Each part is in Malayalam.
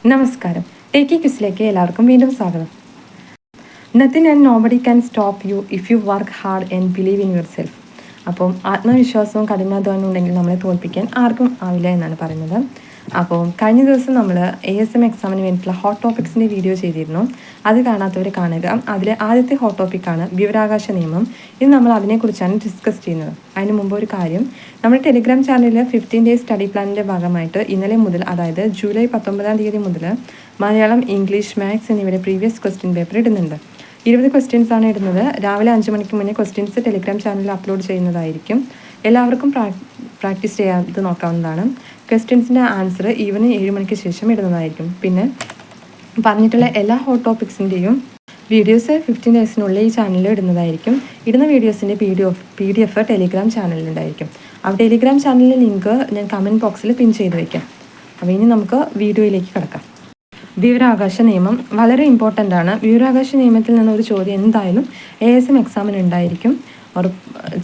നമസ്കാരം. ടേക്കി ക്വിസിലേക്ക് എല്ലാവർക്കും വീണ്ടും സ്വാഗതം. Nothing and nobody can stop you if you work hard and believe in your self. അപ്പം ആത്മവിശ്വാസവും കഠിനാധ്വാനവും ഉണ്ടെങ്കിൽ നമ്മളെ തോൽപ്പിക്കാൻ ആർക്കും ആവില്ല എന്നാണ് പറയുന്നത്. അപ്പോൾ കഴിഞ്ഞ ദിവസം നമ്മൾ ASM എക്സാമിന് വേണ്ടിയിട്ടുള്ള ഹോട്ട് ടോപ്പിക്സിൻ്റെ വീഡിയോ ചെയ്തിരുന്നു. അത് കാണാത്തവർ കാണുക. അതിലെ ആദ്യത്തെ ഹോട്ട് ടോപ്പിക്കാണ് വിവരാവകാശ നിയമം. ഇത് നമ്മൾ അതിനെക്കുറിച്ചാണ് ഡിസ്കസ് ചെയ്യുന്നത്. അതിന് മുമ്പ് ഒരു കാര്യം, നമ്മുടെ ടെലിഗ്രാം ചാനലിൽ 15 ഡേയ്സ് സ്റ്റഡി പ്ലാനിൻ്റെ ഭാഗമായിട്ട് ഇന്നലെ മുതൽ, അതായത് ജൂലൈ 19-ാം തീയതി മുതൽ മലയാളം, ഇംഗ്ലീഷ്, മാത്സ് എന്നിവയുടെ പ്രീവിയസ് ക്വസ്റ്റ്യൻ പേപ്പർ ഇടുന്നുണ്ട്. 20 ക്വസ്റ്റ്യൻസ് ആണ് ഇടുന്നത്. രാവിലെ 5 മണിക്ക് മുന്നേ ക്വസ്റ്റ്യൻസ് ടെലിഗ്രാം ചാനലിൽ അപ്ലോഡ് ചെയ്യുന്നതായിരിക്കും. എല്ലാവർക്കും പ്രാക്ടീസ് ചെയ്യാതെ നോക്കാവുന്നതാണ്. ക്വസ്റ്റ്യൻസിൻ്റെ ആൻസർ ഈവനിങ് 7 മണിക്ക് ശേഷം ഇടുന്നതായിരിക്കും. പിന്നെ പറഞ്ഞിട്ടുള്ള എല്ലാ ഹോട്ട് ടോപ്പിക്സിൻ്റെയും വീഡിയോസ് 15 ഡേയ്സിനുള്ളിൽ ഈ ചാനലിൽ ഇടുന്നതായിരിക്കും. ഇടുന്ന വീഡിയോസിൻ്റെ PDF ടെലിഗ്രാം ചാനലിലുണ്ടായിരിക്കും. ആ ടെലിഗ്രാം ചാനലിലെ ലിങ്ക് ഞാൻ കമൻറ്റ് ബോക്സിൽ പിൻ ചെയ്ത് വയ്ക്കാം. അപ്പോൾ ഇനി നമുക്ക് വീഡിയോയിലേക്ക് കിടക്കാം. വിവരാവകാശ നിയമം വളരെ ഇമ്പോർട്ടൻ്റ് ആണ്. വിവരാവകാശ നിയമത്തിൽ നിന്ന് ഒരു ചോദ്യം എന്തായാലും ASM എക്സാമിന് ഉണ്ടായിരിക്കും.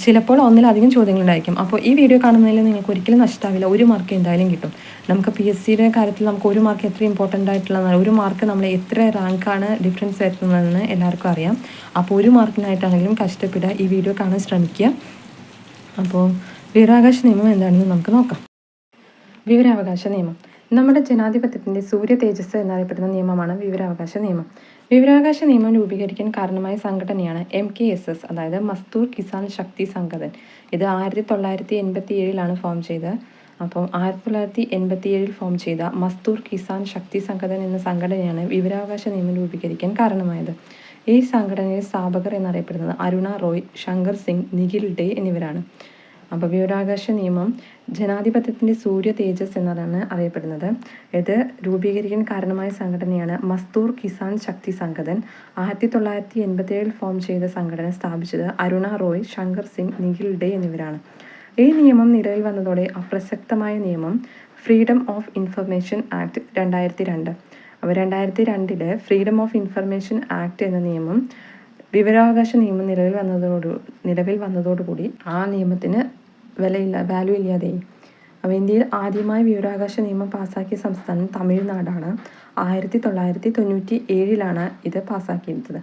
ചിലപ്പോൾ ഒന്നിലധികം ചോദ്യങ്ങളുണ്ടായിരിക്കും. അപ്പോൾ ഈ വീഡിയോ കാണുന്നതിൽ നിങ്ങൾക്ക് ഒരിക്കലും നഷ്ടമാവില്ല. 1 മാർക്ക് എന്തായാലും കിട്ടും. നമുക്ക് PSCയുടെ കാര്യത്തിൽ നമുക്ക് 1 മാർക്ക് എത്ര ഇമ്പോർട്ടൻ്റ് ആയിട്ടുള്ളതാണ്, 1 മാർക്ക് നമ്മൾ എത്ര റാങ്കാണ് ഡിഫറൻസ് വരുത്തുന്നതെന്ന് എല്ലാവർക്കും അറിയാം. അപ്പോൾ 1 മാർക്കിനായിട്ടാണെങ്കിലും കഷ്ടപ്പെടുക, ഈ വീഡിയോ കാണാൻ ശ്രമിക്കുക. അപ്പോൾ വിവരാവകാശ നിയമം എന്താണെന്ന് നമുക്ക് നോക്കാം. വിവരാവകാശ നിയമം നമ്മുടെ ജനാധിപത്യത്തിൻ്റെ സൂര്യ തേജസ് എന്നറിയപ്പെടുന്ന നിയമമാണ് വിവരാവകാശ നിയമം. വിവരാവകാശ നിയമം രൂപീകരിക്കാൻ കാരണമായ സംഘടനയാണ് MKSS, അതായത് മസ്ദൂർ കിസാൻ ശക്തി സംഘടൻ. ഇത് 1987 ഫോം ചെയ്തത്. അപ്പോൾ 1987 ഫോം ചെയ്ത മസ്ദൂർ കിസാൻ ശക്തി സംഘടൻ എന്ന സംഘടനയാണ് വിവരാവകാശ നിയമം രൂപീകരിക്കാൻ കാരണമായത്. ഈ സംഘടനയുടെ സ്ഥാപകർ എന്നറിയപ്പെടുന്നത് അരുണ റോയ്, ശങ്കർ സിംഗ്, നിഖിൽ ഡേ എന്നിവരാണ്. അപ്പോൾ വിവരാവകാശ നിയമം ജനാധിപത്യത്തിൻ്റെ സൂര്യ തേജസ് എന്നാണ് അറിയപ്പെടുന്നത്. ഇത് രൂപീകരിക്കാൻ കാരണമായ സംഘടനയാണ് മസ്ദൂർ കിസാൻ ശക്തി സംഘടൻ. 1987 ഫോം ചെയ്ത സംഘടന സ്ഥാപിച്ചത് അരുണ റോയ്, ശങ്കർ സിംഗ്, നിഖിൽ ഡേ എന്നിവരാണ്. ഈ നിയമം നിലവിൽ വന്നതോടെ അപ്രസക്തമായ നിയമം ഫ്രീഡം ഓഫ് ഇൻഫർമേഷൻ ആക്ട് 2002. അപ്പോൾ 2002 ഫ്രീഡം ഓഫ് ഇൻഫർമേഷൻ ആക്ട് എന്ന നിയമം, വിവരാവകാശ നിയമം നിലവിൽ വന്നതോടുകൂടി ആ നിയമത്തിന് വാല്യൂ ഇല്ലാതെയായി. അപ്പോൾ ഇന്ത്യയിൽ ആദ്യമായി വിവരാവകാശ നിയമം പാസ്സാക്കിയ സംസ്ഥാനം തമിഴ്നാടാണ്. 1997 ഇത് പാസ്സാക്കിയിരുന്നത്.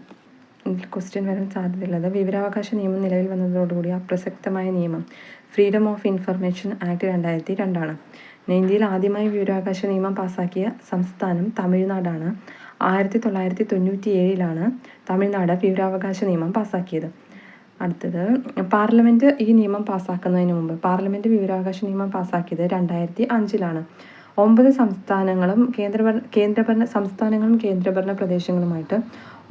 ക്വസ്റ്റ്യൻ വരാൻ സാധ്യതയുള്ളത്, വിവരാവകാശ നിയമം നിലവിൽ വന്നതോടുകൂടി അപ്രസക്തമായ നിയമം ഫ്രീഡം ഓഫ് ഇൻഫർമേഷൻ ആക്ട് 2002. ഇന്ത്യയിൽ ആദ്യമായി വിവരാവകാശ നിയമം പാസ്സാക്കിയ സംസ്ഥാനം തമിഴ്നാടാണ്. 1997 തമിഴ്നാട് വിവരാവകാശ നിയമം പാസ്സാക്കിയത്. അടുത്തത്, പാർലമെൻറ്റ് ഈ നിയമം പാസ്സാക്കുന്നതിന് മുമ്പ് പാർലമെൻറ്റ് വിവരാവകാശ നിയമം പാസ്സാക്കിയത് 2005. 9 സംസ്ഥാനങ്ങളും കേന്ദ്രഭരണ പ്രദേശങ്ങളുമായിട്ട്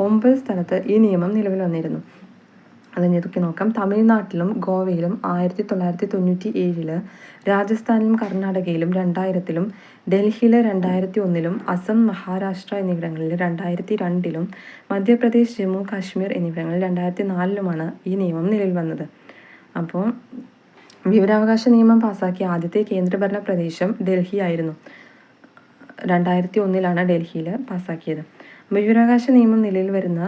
9 സ്ഥലത്ത് ഈ നിയമം നിലവിൽ വന്നിരുന്നു. അതിനൊക്കെ നോക്കാം. തമിഴ്നാട്ടിലും ഗോവയിലും 1997, രാജസ്ഥാനിലും കർണാടകയിലും 2000, ഡൽഹിയിൽ 2001, അസം, മഹാരാഷ്ട്ര എന്നിവിടങ്ങളിൽ 2002, മധ്യപ്രദേശ്, ജമ്മു കാശ്മീർ എന്നിവിടങ്ങളിൽ 2004 ഈ നിയമം നിലവിൽ വന്നത്. അപ്പോൾ വിവരാവകാശ നിയമം പാസ്സാക്കിയ ആദ്യത്തെ കേന്ദ്രഭരണ പ്രദേശം ഡൽഹി ആയിരുന്നു. 2001 ഡൽഹിയിൽ പാസ്സാക്കിയത്. വിവരാവകാശ നിയമം നിലവിൽ വരുന്ന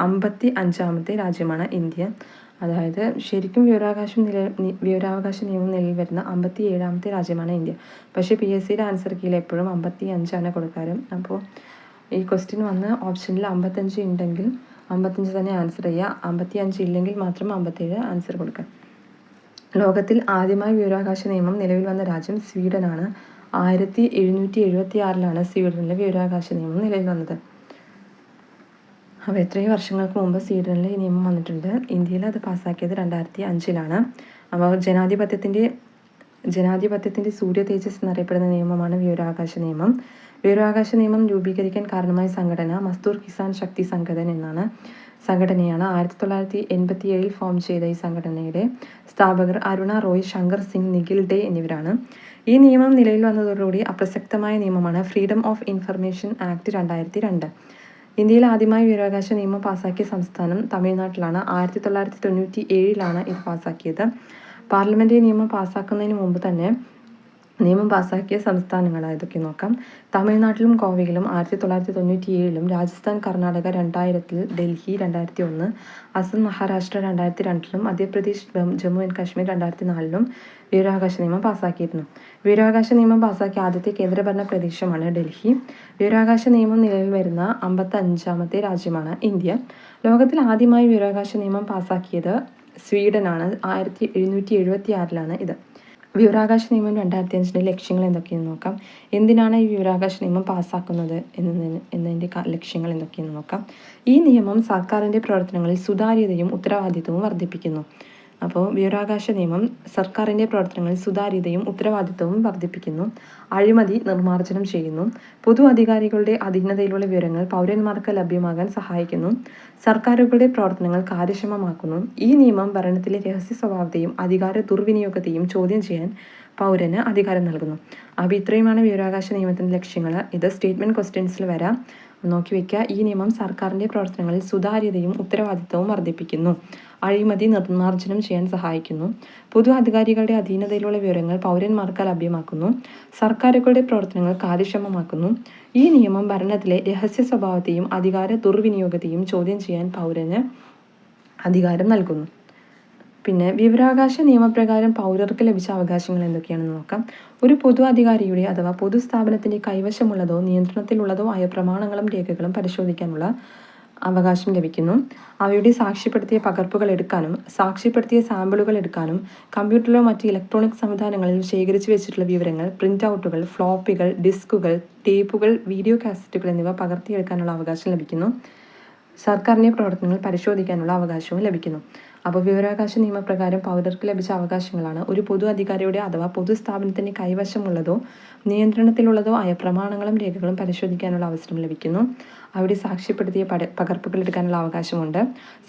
55ാമത്തെ രാജ്യമാണ് ഇന്ത്യ. അതായത് ശരിക്കും വിവരാവകാശ നിയമം നിലവിൽ വരുന്ന 57ാമത്തെ രാജ്യമാണ് ഇന്ത്യ. പക്ഷേ PSCയുടെ ആൻസർ കീഴിൽ എപ്പോഴും 55 കൊടുക്കാറ്. അപ്പോൾ ഈ ക്വസ്റ്റ്യൻ വന്ന് ഓപ്ഷനിൽ 55 ഉണ്ടെങ്കിൽ 55 തന്നെ ആൻസർ ചെയ്യുക. 55 ഇല്ലെങ്കിൽ മാത്രം 57 ആൻസർ കൊടുക്കുക. ലോകത്തിൽ ആദ്യമായി വിവരാവകാശ നിയമം നിലവിൽ വന്ന രാജ്യം സ്വീഡനാണ്. 1776 സ്വീഡനിലെ വിവരാവകാശ നിയമം നിലവിൽ വന്നത്. അപ്പോൾ എത്രയോ വർഷങ്ങൾക്ക് മുമ്പ് സ്വീഡനിൽ ഈ നിയമം വന്നിട്ടുണ്ട്. ഇന്ത്യയിൽ അത് പാസ്സാക്കിയത് 2005. അപ്പോൾ ജനാധിപത്യത്തിൻ്റെ സൂര്യ തേജസ് എന്നറിയപ്പെടുന്ന നിയമമാണ് വിവരാവകാശ നിയമം. വിവരാവകാശ നിയമം രൂപീകരിക്കാൻ കാരണമായ സംഘടന മസ്ദൂർ കിസാൻ ശക്തി സംഘടൻ എന്നാണ് സംഘടനയാണ്. 1987 ഫോം ചെയ്ത ഈ സംഘടനയുടെ സ്ഥാപകർ അരുണ റോയ്, ശങ്കർ സിംഗ്, നിഖിൽ ഡേ എന്നിവരാണ്. ഈ നിയമം നിലവിൽ വന്നതോടുകൂടി അപ്രസക്തമായ നിയമമാണ് ഫ്രീഡം ഓഫ് ഇൻഫർമേഷൻ ആക്ട് 2002. ഇന്ത്യയിൽ ആദ്യമായി വിവരാവകാശ നിയമം പാസ്സാക്കിയ സംസ്ഥാനം തമിഴ്നാട്ടിലാണ്. 1997 ഇത് പാസ്സാക്കിയത്. പാർലമെൻറ്റ് നിയമം പാസ്സാക്കുന്നതിന് മുമ്പ് തന്നെ നിയമം പാസാക്കിയ സംസ്ഥാനങ്ങൾ ഏതൊക്കെ നോക്കാം. തമിഴ്നാട്ടിലും ഗോവയിലും 1997, രാജസ്ഥാൻ കർണാടക 2000, ഡൽഹി 2001, അസം മഹാരാഷ്ട്ര 2002, മധ്യപ്രദേശ് ജമ്മു ആൻഡ് കാശ്മീർ 2004 വിവരാവകാശ നിയമം പാസാക്കിയിരുന്നു. വിവരാവകാശ നിയമം പാസാക്കിയ ആദ്യത്തെ കേന്ദ്രഭരണ പ്രദേശമാണ് ഡൽഹി. വിവരാവകാശ നിയമം നിലവിൽ വരുന്ന 55ാമത്തെ രാജ്യമാണ് ഇന്ത്യ. ലോകത്തിൽ ആദ്യമായി വിവരാവകാശ നിയമം പാസാക്കിയത് സ്വീഡനാണ്. 1776 ഇത്. വിവരാവകാശ നിയമം 2005 ലക്ഷ്യങ്ങൾ എന്തൊക്കെയെന്ന് നോക്കാം. എന്തിനാണ് ഈ വിവരാവകാശ നിയമം പാസ്സാക്കുന്നത് എന്നതിൻ്റെ ലക്ഷ്യങ്ങൾ എന്തൊക്കെയെന്ന് നോക്കാം. ഈ നിയമം സർക്കാരിൻ്റെ പ്രവർത്തനങ്ങളിൽ സുതാര്യതയും ഉത്തരവാദിത്വവും വർദ്ധിപ്പിക്കുന്നു. അപ്പോൾ വിവരാവകാശ നിയമം സർക്കാരിൻ്റെ പ്രവർത്തനങ്ങളിൽ സുതാര്യതയും ഉത്തരവാദിത്വവും വർദ്ധിപ്പിക്കുന്നു. അഴിമതി നിർമ്മാർജ്ജനം ചെയ്യുന്നു. പൊതു അധികാരികളുടെ അധീനതയിലുള്ള വിവരങ്ങൾ പൗരന്മാർക്ക് ലഭ്യമാകാൻ സഹായിക്കുന്നു. സർക്കാരുകളുടെ പ്രവർത്തനങ്ങൾ കാര്യക്ഷമമാക്കുന്നു. ഈ നിയമം ഭരണത്തിലെ രഹസ്യ സ്വഭാവത്തെയും അധികാര ദുർവിനിയോഗത്തെയും ചോദ്യം ചെയ്യാൻ പൗരന് അധികാരം നൽകുന്നു. അപ്പോൾ ഇത്രയുമാണ് വിവരാവകാശ നിയമത്തിൻ്റെ ലക്ഷ്യങ്ങൾ. ഇത് സ്റ്റേറ്റ്മെൻറ്റ് ക്വസ്റ്റ്യൻസിൽ വരാം, നോക്കി വയ്ക്കുക. ഈ നിയമം സർക്കാരിൻ്റെ പ്രവർത്തനങ്ങളിൽ സുതാര്യതയും ഉത്തരവാദിത്വവും വർദ്ധിപ്പിക്കുന്നു. അഴിമതി നിർമ്മാർജ്ജനം ചെയ്യാൻ സഹായിക്കുന്നു. പൊതു അധികാരികളുടെ അധീനതയിലുള്ള വിവരങ്ങൾ പൗരന്മാർക്ക് ലഭ്യമാക്കുന്നു. സർക്കാരുകളുടെ പ്രവർത്തനങ്ങൾ കാര്യക്ഷമമാക്കുന്നു. ഈ നിയമം ഭരണത്തിലെ രഹസ്യ സ്വഭാവത്തെയും അധികാര ദുർവിനിയോഗത്തെയും ചോദ്യം ചെയ്യാൻ പൗരന് അധികാരം നൽകുന്നു. പിന്നെ വിവരാവകാശ നിയമപ്രകാരം പൗരർക്ക് ലഭിച്ച അവകാശങ്ങൾ എന്തൊക്കെയാണെന്ന് നോക്കാം. ഒരു പൊതു അധികാരിയുടെ അഥവാ പൊതുസ്ഥാപനത്തിൻ്റെ കൈവശമുള്ളതോ നിയന്ത്രണത്തിലുള്ളതോ ആയ പ്രമാണങ്ങളും രേഖകളും പരിശോധിക്കാനുള്ള അവകാശം ലഭിക്കുന്നു. അവയുടെ സാക്ഷ്യപ്പെടുത്തിയ പകർപ്പുകൾ എടുക്കാനും സാക്ഷ്യപ്പെടുത്തിയ സാമ്പിളുകൾ എടുക്കാനും കമ്പ്യൂട്ടറിലോ മറ്റ് ഇലക്ട്രോണിക് സംവിധാനങ്ങളിൽ ശേഖരിച്ചു വെച്ചിട്ടുള്ള വിവരങ്ങൾ പ്രിൻ്റ് ഔട്ടുകൾ, ഫ്ലോപ്പികൾ, ഡിസ്കുകൾ, ടേപ്പുകൾ, വീഡിയോ കാസറ്റുകൾ എന്നിവ പകർത്തിയെടുക്കാനുള്ള അവകാശം ലഭിക്കുന്നു. സർക്കാരിൻ്റെ പ്രവർത്തനങ്ങൾ പരിശോധിക്കാനുള്ള അവകാശവും ലഭിക്കുന്നു. അപ്പോൾ വിവരാവകാശ നിയമപ്രകാരം പൗരർക്ക് ലഭിച്ച അവകാശങ്ങളാണ്: ഒരു പൊതു അധികാരിയുടെ അഥവാ പൊതുസ്ഥാപനത്തിൻ്റെ കൈവശമുള്ളതോ നിയന്ത്രണത്തിലുള്ളതോ ആയ പ്രമാണങ്ങളും രേഖകളും പരിശോധിക്കാനുള്ള അവസരം ലഭിക്കുന്നു. അവിടെ സാക്ഷ്യപ്പെടുത്തിയ പകർപ്പുകൾ എടുക്കാനുള്ള അവകാശമുണ്ട്.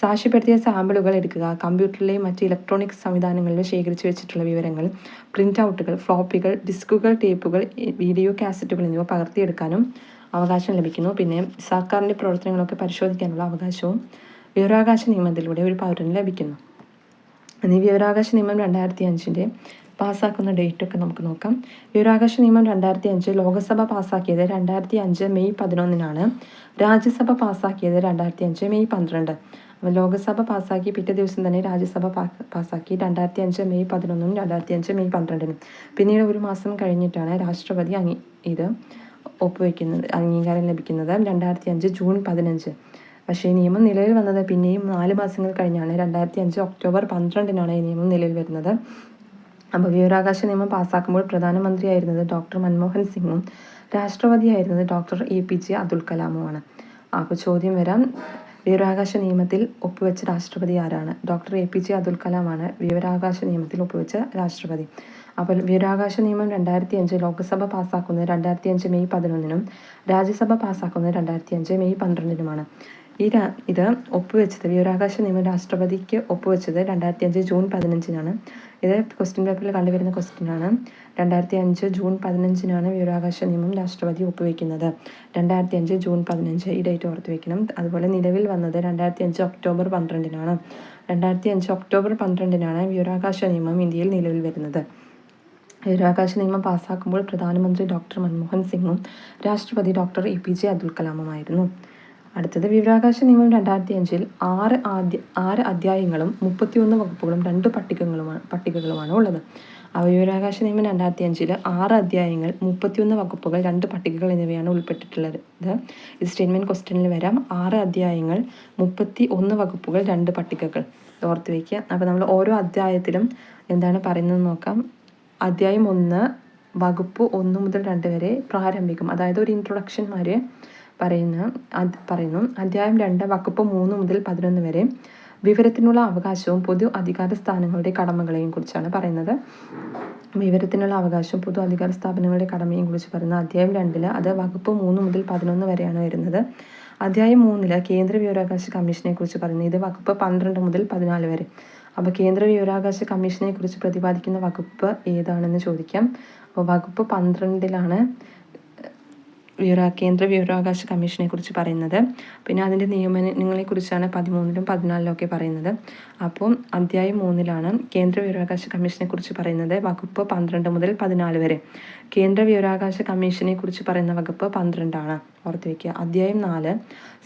സാക്ഷ്യപ്പെടുത്തിയ സാമ്പിളുകൾ എടുക്കുക, കമ്പ്യൂട്ടറിലെയും മറ്റ് ഇലക്ട്രോണിക് സംവിധാനങ്ങളിലും ശേഖരിച്ചു വെച്ചിട്ടുള്ള വിവരങ്ങൾ പ്രിൻ്റ് ഔട്ടുകൾ, ഫ്ലോപ്പികൾ, ഡിസ്കുകൾ, ടേപ്പുകൾ, വീഡിയോ കാസറ്റുകൾ എന്നിവ പകർത്തിയെടുക്കാനും അവകാശം ലഭിക്കുന്നു. പിന്നെ സർക്കാരിൻ്റെ പ്രവർത്തനങ്ങളൊക്കെ പരിശോധിക്കാനുള്ള അവകാശവും വിവരാവകാശ നിയമത്തിലൂടെ ഒരു പൗരന് ലഭിക്കുന്നു. ഇനി വിവരാവകാശ നിയമം 2005 പാസ്സാക്കുന്ന ഡേറ്റൊക്കെ നമുക്ക് നോക്കാം. വിവരാവകാശ നിയമം 2005 ലോകസഭ പാസ്സാക്കിയത് 2005 മെയ് 11 രാജ്യസഭ പാസ്സാക്കിയത് 2005 മെയ് 12. ലോകസഭ പാസ്സാക്കി പിറ്റേ ദിവസം തന്നെ രാജ്യസഭ പാസ്സാക്കി 2005 മെയ് 11 2005 മെയ് 12. പിന്നീട് ഒരു മാസം കഴിഞ്ഞിട്ടാണ് രാഷ്ട്രപതി ഇത് ഒപ്പുവെക്കുന്നത്, അംഗീകാരം ലഭിക്കുന്നത് 2005 ജൂൺ 15. പക്ഷേ ഈ നിയമം നിലവിൽ വന്നത് പിന്നെയും 4 മാസങ്ങൾ കഴിഞ്ഞാണ്. 2005 ഒക്ടോബർ 12 ഈ നിയമം നിലവിൽ വരുന്നത്. അപ്പോൾ വിവരാവകാശ നിയമം പാസ്സാക്കുമ്പോൾ പ്രധാനമന്ത്രിയായിരുന്നത് ഡോക്ടർ മൻമോഹൻ സിംഗും രാഷ്ട്രപതിയായിരുന്നത് ഡോക്ടർ APJ അബ്ദുൽ കലാമുമാണ്. അപ്പോൾ ചോദ്യം വരാം, വിവരാവകാശ നിയമത്തിൽ ഒപ്പുവെച്ച രാഷ്ട്രപതി ആരാണ്? ഡോക്ടർ APJ അബ്ദുൽ കലാമാണ് വിവരാവകാശ നിയമത്തിൽ ഒപ്പുവെച്ച രാഷ്ട്രപതി. അപ്പോൾ വിവരാവകാശ നിയമം 2005 ലോക്സഭ പാസ്സാക്കുന്നത് 2005 മെയ് 11 രാജ്യസഭ പാസ്സാക്കുന്നത് 2005 മെയ് 12 ഇത് ഒപ്പുവെച്ചത് വിവരാവകാശ നിയമം രാഷ്ട്രപതിക്ക് ഒപ്പുവെച്ചത് 2005 ജൂൺ 15. ഇത് ക്വസ്റ്റ്യൻ പേപ്പറിൽ കണ്ടുവരുന്ന ക്വസ്റ്റ്യനാണ്. 2005 ജൂൺ 15 വിവരാവകാശ നിയമം രാഷ്ട്രപതി ഒപ്പുവെക്കുന്നത്. 2005 ജൂൺ 15 ഈ ഡേറ്റ് ഓർത്ത് വയ്ക്കണം. അതുപോലെ നിലവിൽ വന്നത് 2005 ഒക്ടോബർ 12. 2005 ഒക്ടോബർ 12 വിവരാവകാശ നിയമം ഇന്ത്യയിൽ നിലവിൽ വരുന്നത്. വിവരാവകാശ നിയമം പാസ്സാക്കുമ്പോൾ പ്രധാനമന്ത്രി ഡോക്ടർ മൻമോഹൻ സിംഗും രാഷ്ട്രപതി ഡോക്ടർ APJ അബ്ദുൽ കലാമുമായിരുന്നു. അടുത്തത് വിവരാവകാശ നിയമം 2005 6 അധ്യായങ്ങളും 31 വകുപ്പുകളും 2 പട്ടികകളുമാണ് ഉള്ളത്. വിവരാവകാശ നിയമം 2005 6 അധ്യായങ്ങൾ, 31 വകുപ്പുകൾ, 2 പട്ടികകൾ എന്നിവയാണ് ഉൾപ്പെട്ടിട്ടുള്ളത്. ഇത് സ്റ്റേറ്റ്മെൻറ്റ് ക്വസ്റ്റ്യനിൽ വരാം. 6 അധ്യായങ്ങൾ, 31 വകുപ്പുകൾ, 2 പട്ടികകൾ ഓർത്ത് വയ്ക്കുക. അപ്പോൾ നമ്മൾ ഓരോ അധ്യായത്തിലും എന്താണ് പറയുന്നത് നോക്കാം. അധ്യായം 1 വകുപ്പ് 1 മുതൽ 2 വരെ പ്രാരംഭിക്കും, അതായത് ഒരു ഇൻട്രൊഡക്ഷൻ പറയുന്നു. അധ്യായം 2 വകുപ്പ് 3 മുതൽ 11 വരെ വിവരത്തിനുള്ള അവകാശവും പൊതു അധികാര സ്ഥാനങ്ങളുടെ കടമകളെയും കുറിച്ചാണ് പറയുന്നത്. വിവരത്തിനുള്ള അവകാശവും പൊതു അധികാര സ്ഥാപനങ്ങളുടെ കടമയും കുറിച്ച് പറയുന്ന അധ്യായം 2 അത് വകുപ്പ് 3 മുതൽ 11 വരെയാണ് വരുന്നത്. അധ്യായം 3 കേന്ദ്ര വിവരാവകാശ കമ്മീഷനെ കുറിച്ച് പറയുന്നത്. ഇത് വകുപ്പ് 12 മുതൽ 14 വരെ. അപ്പോൾ കേന്ദ്ര വിവരാവകാശ കമ്മീഷനെ കുറിച്ച് പ്രതിപാദിക്കുന്ന വകുപ്പ് ഏതാണെന്ന് ചോദിക്കാം. അപ്പോൾ വകുപ്പ് 12 കേന്ദ്ര വിവരാവകാശ കമ്മീഷനെ കുറിച്ച് പറയുന്നത്. പിന്നെ അതിൻ്റെ നിയമനങ്ങളെക്കുറിച്ചാണ് 13-ലും 14-ലൊക്കെ പറയുന്നത്. അപ്പോൾ അധ്യായം 3-ലാണ് കേന്ദ്ര വിവരാവകാശ കമ്മീഷനെ കുറിച്ച് പറയുന്നത്. വകുപ്പ് 12 മുതൽ 14 വരെ. കേന്ദ്ര വിവരാവകാശ കമ്മീഷനെ കുറിച്ച് പറയുന്ന വകുപ്പ് 12-ആണ്, ഓർത്ത് വയ്ക്കുക. അധ്യായം 4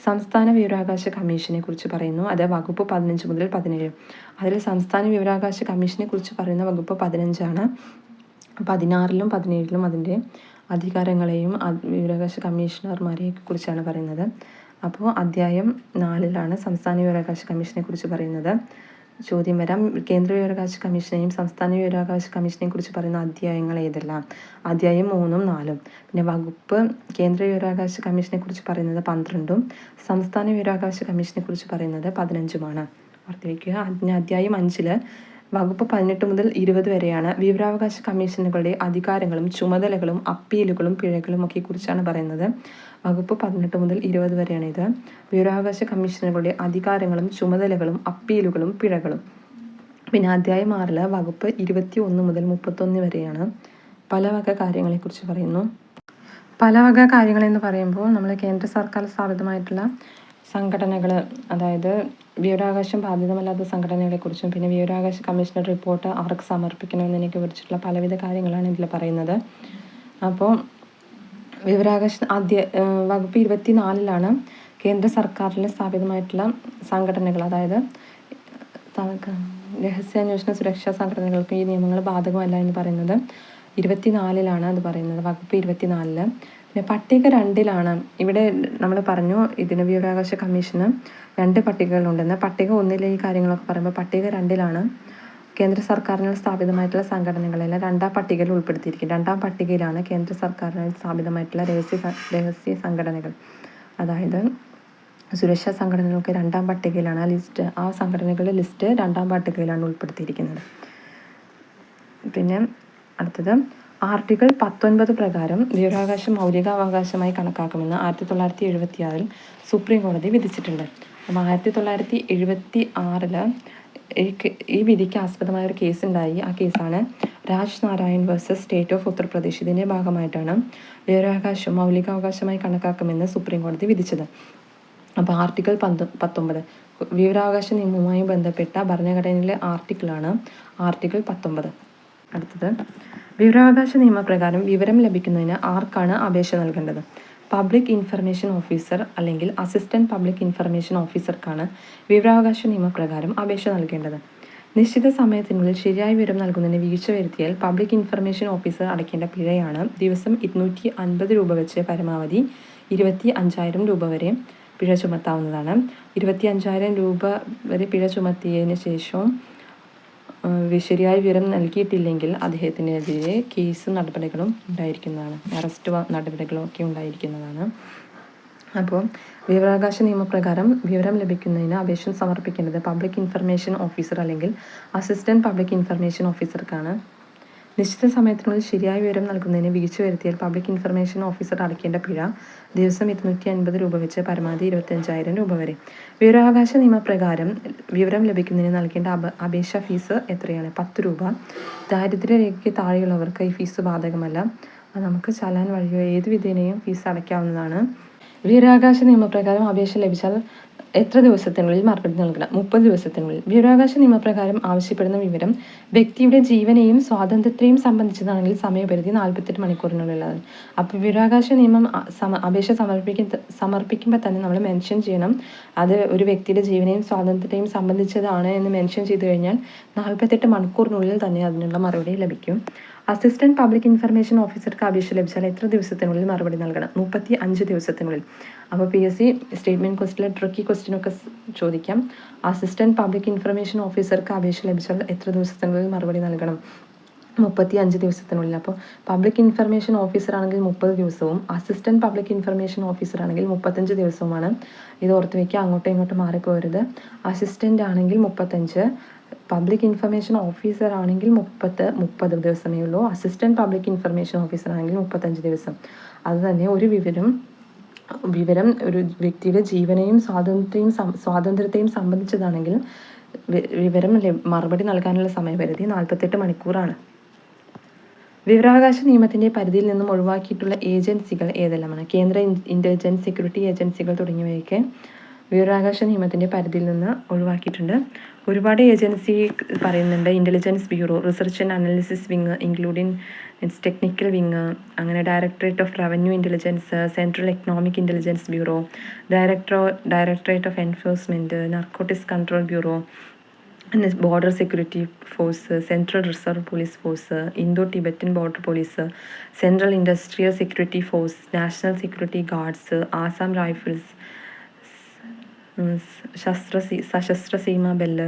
സംസ്ഥാന വിവരാവകാശ കമ്മീഷനെ കുറിച്ച് പറയുന്നു. അത് വകുപ്പ് 15 മുതൽ 17. അതിൽ സംസ്ഥാന വിവരാവകാശ കമ്മീഷനെ കുറിച്ച് പറയുന്ന വകുപ്പ് 15-ആണ്. 16-ലും 17-ലും അതിൻ്റെ അധികാരങ്ങളെയും വിവരാവകാശ കമ്മീഷണർമാരെയും കുറിച്ചാണ് പറയുന്നത്. അപ്പോൾ അധ്യായം 4-ലാണ് സംസ്ഥാന വിവരാവകാശ കമ്മീഷനെ കുറിച്ച് പറയുന്നത്. ചോദ്യം വരാം, കേന്ദ്ര വിവരാവകാശ കമ്മീഷനെയും സംസ്ഥാന വിവരാവകാശ കമ്മീഷനെയും കുറിച്ച് പറയുന്ന അധ്യായങ്ങൾ ഏതെല്ലാം? അധ്യായം 3-ഉം 4-ഉം. പിന്നെ വകുപ്പ് കേന്ദ്ര വിവരാവകാശ കമ്മീഷനെ കുറിച്ച് പറയുന്നത് 12-ഉം സംസ്ഥാന വിവരാവകാശ കമ്മീഷനെ കുറിച്ച് പറയുന്നത് 15-ഉമാണ്, ഓർത്ത് വയ്ക്കുക. അധ്യായം 5-ൽ വകുപ്പ് 18 മുതൽ 20 വരെയാണ് വിവരാവകാശ കമ്മീഷനുകളുടെ അധികാരങ്ങളും ചുമതലകളും അപ്പീലുകളും പിഴകളും ഒക്കെ കുറിച്ചാണ് പറയുന്നത്. വകുപ്പ് 18 മുതൽ 20 വരെയാണ് ഇത്. വിവരാവകാശ കമ്മീഷനുകളുടെ അധികാരങ്ങളും ചുമതലകളും അപ്പീലുകളും പിഴകളും. പിന്നെ അധ്യായം 6-ൽ വകുപ്പ് 21 മുതൽ 31 വരെയാണ് പല വക കാര്യങ്ങളെക്കുറിച്ച് പറയുന്നു. പല വക കാര്യങ്ങളെന്ന് പറയുമ്പോൾ നമ്മൾ കേന്ദ്ര സർക്കാർ സ്ഥാപിതമായിട്ടുള്ള സംഘടനകൾ, അതായത് വിവരാവകാശം ബാധ്യതമല്ലാത്ത സംഘടനകളെക്കുറിച്ചും പിന്നെ വിവരാവകാശ കമ്മീഷണർ റിപ്പോർട്ട് ആർക്ക് സമർപ്പിക്കണമെന്നതിനെ കുറിച്ചിട്ടുള്ള പലവിധ കാര്യങ്ങളാണ് ഇതിൽ പറയുന്നത്. അപ്പോൾ വിവരാവകാശ വകുപ്പ് 24-ലാണ് കേന്ദ്ര സർക്കാരിൽ സ്ഥാപിതമായിട്ടുള്ള സംഘടനകൾ, അതായത് രഹസ്യാന്വേഷണ സുരക്ഷാ സംഘടനകൾക്ക് ഈ നിയമങ്ങൾ ബാധകമല്ല എന്ന് പറയുന്നത് 24-ലാണ് അത് പറയുന്നത്, വകുപ്പ് 24-ൽ. പിന്നെ പട്ടിക 2-ലാണ് ഇവിടെ നമ്മൾ പറഞ്ഞു ഇതിന് വിവരാവകാശ കമ്മീഷന് 2 പട്ടികകളുണ്ടെന്ന്. പട്ടിക 1-ലെ ഈ കാര്യങ്ങളൊക്കെ പറയുമ്പോൾ പട്ടിക 2-ലാണ് കേന്ദ്ര സർക്കാരിനാൽ സ്ഥാപിതമായിട്ടുള്ള സംഘടനകളെല്ലാം 2-ാം പട്ടികയിൽ ഉൾപ്പെടുത്തിയിരിക്കും. 2-ാം പട്ടികയിലാണ് കേന്ദ്ര സർക്കാരിനാൽ സ്ഥാപിതമായിട്ടുള്ള രഹസ്യ സംഘടനകൾ, അതായത് സുരക്ഷാ സംഘടനകൾക്ക് 2-ാം പട്ടികയിലാണ് ലിസ്റ്റ്. ആ സംഘടനകളുടെ ലിസ്റ്റ് 2-ാം പട്ടികയിലാണ് ഉൾപ്പെടുത്തിയിരിക്കുന്നത്. പിന്നെ അടുത്തത് ആർട്ടിക്കിൾ 19 പ്രകാരം വിവരാവകാശം മൗലികാവകാശമായി കണക്കാക്കുമെന്ന് 1976-ൽ സുപ്രീം കോടതി വിധിച്ചിട്ടുണ്ട്. അപ്പോൾ 1976-ൽ ഈ വിധിക്ക് ആസ്പദമായ ഒരു കേസ് ഉണ്ടായി. ആ കേസാണ് Raj Narayan versus state of Uttar Pradesh. ഇതിൻ്റെ ഭാഗമായിട്ടാണ് വിവരാവകാശം മൗലികാവകാശമായി കണക്കാക്കുമെന്ന് സുപ്രീം കോടതി വിധിച്ചത്. അപ്പോൾ ആർട്ടിക്കിൾ 19 വിവരാവകാശ നിയമവുമായി ബന്ധപ്പെട്ട ഭരണഘടനയിലെ ആർട്ടിക്കിളാണ് ആർട്ടിക്കിൾ 19. അടുത്തത് വിവരാവകാശ നിയമപ്രകാരം വിവരം ലഭിക്കുന്നതിന് ആർക്കാണ് അപേക്ഷ നൽകേണ്ടത്? പബ്ലിക് ഇൻഫർമേഷൻ ഓഫീസർ അല്ലെങ്കിൽ അസിസ്റ്റന്റ് പബ്ലിക് ഇൻഫർമേഷൻ ഓഫീസർക്കാണ് വിവരാവകാശ നിയമപ്രകാരം അപേക്ഷ നൽകേണ്ടത്. നിശ്ചിത സമയത്തിനുള്ളിൽ ശരിയായ വിവരം നൽകുന്നതിന് വീഴ്ച വരുത്തിയാൽ പബ്ലിക് ഇൻഫർമേഷൻ ഓഫീസർ അടയ്ക്കേണ്ട പിഴയാണ് ദിവസം 250 രൂപ വെച്ച് പരമാവധി 25,000 രൂപ വരെ പിഴ ചുമത്താവുന്നതാണ്. 25,000 രൂപ വരെ പിഴ ചുമത്തിയതിന് ശേഷവും ശരിയായ വിവരം നൽകിയിട്ടില്ലെങ്കിൽ അദ്ദേഹത്തിനെതിരെ കേസ് നടപടികളും ഉണ്ടായിരിക്കുന്നതാണ്, അറസ്റ്റ് നടപടികളും ഒക്കെ ഉണ്ടായിരിക്കുന്നതാണ്. അപ്പോൾ വിവരാവകാശ നിയമപ്രകാരം വിവരം ലഭിക്കുന്നതിന് അപേക്ഷ സമർപ്പിക്കേണ്ടത് പബ്ലിക് ഇൻഫർമേഷൻ ഓഫീസർ അല്ലെങ്കിൽ അസിസ്റ്റന്റ് പബ്ലിക് ഇൻഫർമേഷൻ ഓഫീസർക്കാണ്. നിശ്ചിത സമയത്തിനുള്ളിൽ ശരിയായ വിവരം നൽകുന്നതിന് വീഴ്ച വരുത്തിയാൽ പബ്ലിക് ഇൻഫർമേഷൻ ഓഫീസർ അടയ്ക്കേണ്ട പിഴ ദിവസം 250 രൂപ വെച്ച് പരമാവധി 25,000 രൂപ വരെ. വിവരാവകാശ നിയമപ്രകാരം വിവരം ലഭിക്കുന്നതിന് നൽകേണ്ട അപേക്ഷാ ഫീസ് എത്രയാണ്? 10 രൂപ. ദാരിദ്ര്യരേഖയ്ക്ക് താഴെയുള്ളവർക്ക് ഈ ഫീസ് ബാധകമല്ല. അത് നമുക്ക് ചലാൻ വഴിയോ ഏത് വിധേനയും ഫീസ് അടയ്ക്കാവുന്നതാണ്. വിവരാവകാശ നിയമപ്രകാരം അപേക്ഷ ലഭിച്ചാൽ എത്ര ദിവസത്തിനുള്ളിൽ മറുപടി നൽകണം? 30 ദിവസത്തിനുള്ളിൽ. വിവരാവകാശ നിയമപ്രകാരം ആവശ്യപ്പെടുന്ന വിവരം വ്യക്തിയുടെ ജീവനെയും സ്വാതന്ത്ര്യത്തെയും സംബന്ധിച്ചതാണെങ്കിൽ സമയപരിധി 48 മണിക്കൂറിനുള്ളിലാണ്. അപ്പോൾ വിവരാവകാശ നിയമം അപേക്ഷ സമർപ്പിക്കുമ്പോൾ തന്നെ നമ്മൾ മെൻഷൻ ചെയ്യണം, അത് ഒരു വ്യക്തിയുടെ ജീവനെയും സ്വാതന്ത്ര്യത്തെയും സംബന്ധിച്ചതാണ് എന്ന് മെൻഷൻ ചെയ്തു കഴിഞ്ഞാൽ 48 മണിക്കൂറിനുള്ളിൽ തന്നെ അതിനുള്ള മറുപടി ലഭിക്കും. അസിസ്റ്റന്റ് പബ്ലിക് ഇൻഫർമേഷൻ ഓഫീസർക്ക് അപേക്ഷ ലഭിച്ചാൽ എത്ര ദിവസത്തിനുള്ളിൽ മറുപടി നൽകണം? 35 ദിവസത്തിനുള്ളിൽ. അപ്പോൾ PSC സ്റ്റേറ്റ്മെൻറ്റ് ക്വസ്റ്റിലെ ട്രിക്കി ക്വസ്റ്റ്യനൊക്കെ ചോദിക്കാം. അസിസ്റ്റന്റ് പബ്ലിക് ഇൻഫർമേഷൻ ഓഫീസർക്ക് അപേക്ഷ ലഭിച്ചാൽ എത്ര ദിവസത്തിനുള്ളിൽ മറുപടി നൽകണം? 35 ദിവസത്തിനുള്ളിൽ. അപ്പോൾ പബ്ലിക് ഇൻഫർമേഷൻ ഓഫീസർ ആണെങ്കിൽ 30 ദിവസവും അസിസ്റ്റന്റ് പബ്ലിക് ഇൻഫർമേഷൻ ഓഫീസർ ആണെങ്കിൽ 35 ദിവസവുമാണ്. ഇത് ഓർത്ത് വയ്ക്കുക, അങ്ങോട്ടും ഇങ്ങോട്ടും മാറിപ്പോരുത്. അസിസ്റ്റന്റ് ആണെങ്കിൽ 35, പബ്ലിക് ഇൻഫർമേഷൻ ഓഫീസർ ആണെങ്കിൽ 30 ദിവസമേ ഉള്ളൂ. അസിസ്റ്റന്റ് പബ്ലിക് ഇൻഫർമേഷൻ ഓഫീസർ ആണെങ്കിൽ 35 ദിവസം. അതുതന്നെ ഒരു വിവരം ഒരു വ്യക്തിയുടെ ജീവനെയും സ്വാതന്ത്ര്യത്തെയും സംബന്ധിച്ചതാണെങ്കിൽ വിവരം മറുപടി നൽകാനുള്ള സമയപരിധി 48 മണിക്കൂറാണ്. വിവരാവകാശ നിയമത്തിൻ്റെ പരിധിയിൽ നിന്നും ഒഴിവാക്കിയിട്ടുള്ള ഏജൻസികൾ ഏതെല്ലാമാണ്? കേന്ദ്ര ഇൻ്റലിജൻസ് സെക്യൂരിറ്റി ഏജൻസികൾ തുടങ്ങിയവയൊക്കെ വിവരാവകാശ നിയമത്തിൻ്റെ പരിധിയിൽ നിന്ന് ഒഴിവാക്കിയിട്ടുണ്ട്. ഒരുപാട് ഏജൻസി പറയുന്നുണ്ട്. Intelligence bureau, research and analysis wing including its technical wing, അങ്ങനെ directorate of revenue intelligence, central economic intelligence bureau, directorate of enforcement, narcotics control bureau, border security force, central reserve police force, Indo Tibetan border police, central industrial security force, national security guards, Assam rifles, Sashastra Seema Bal,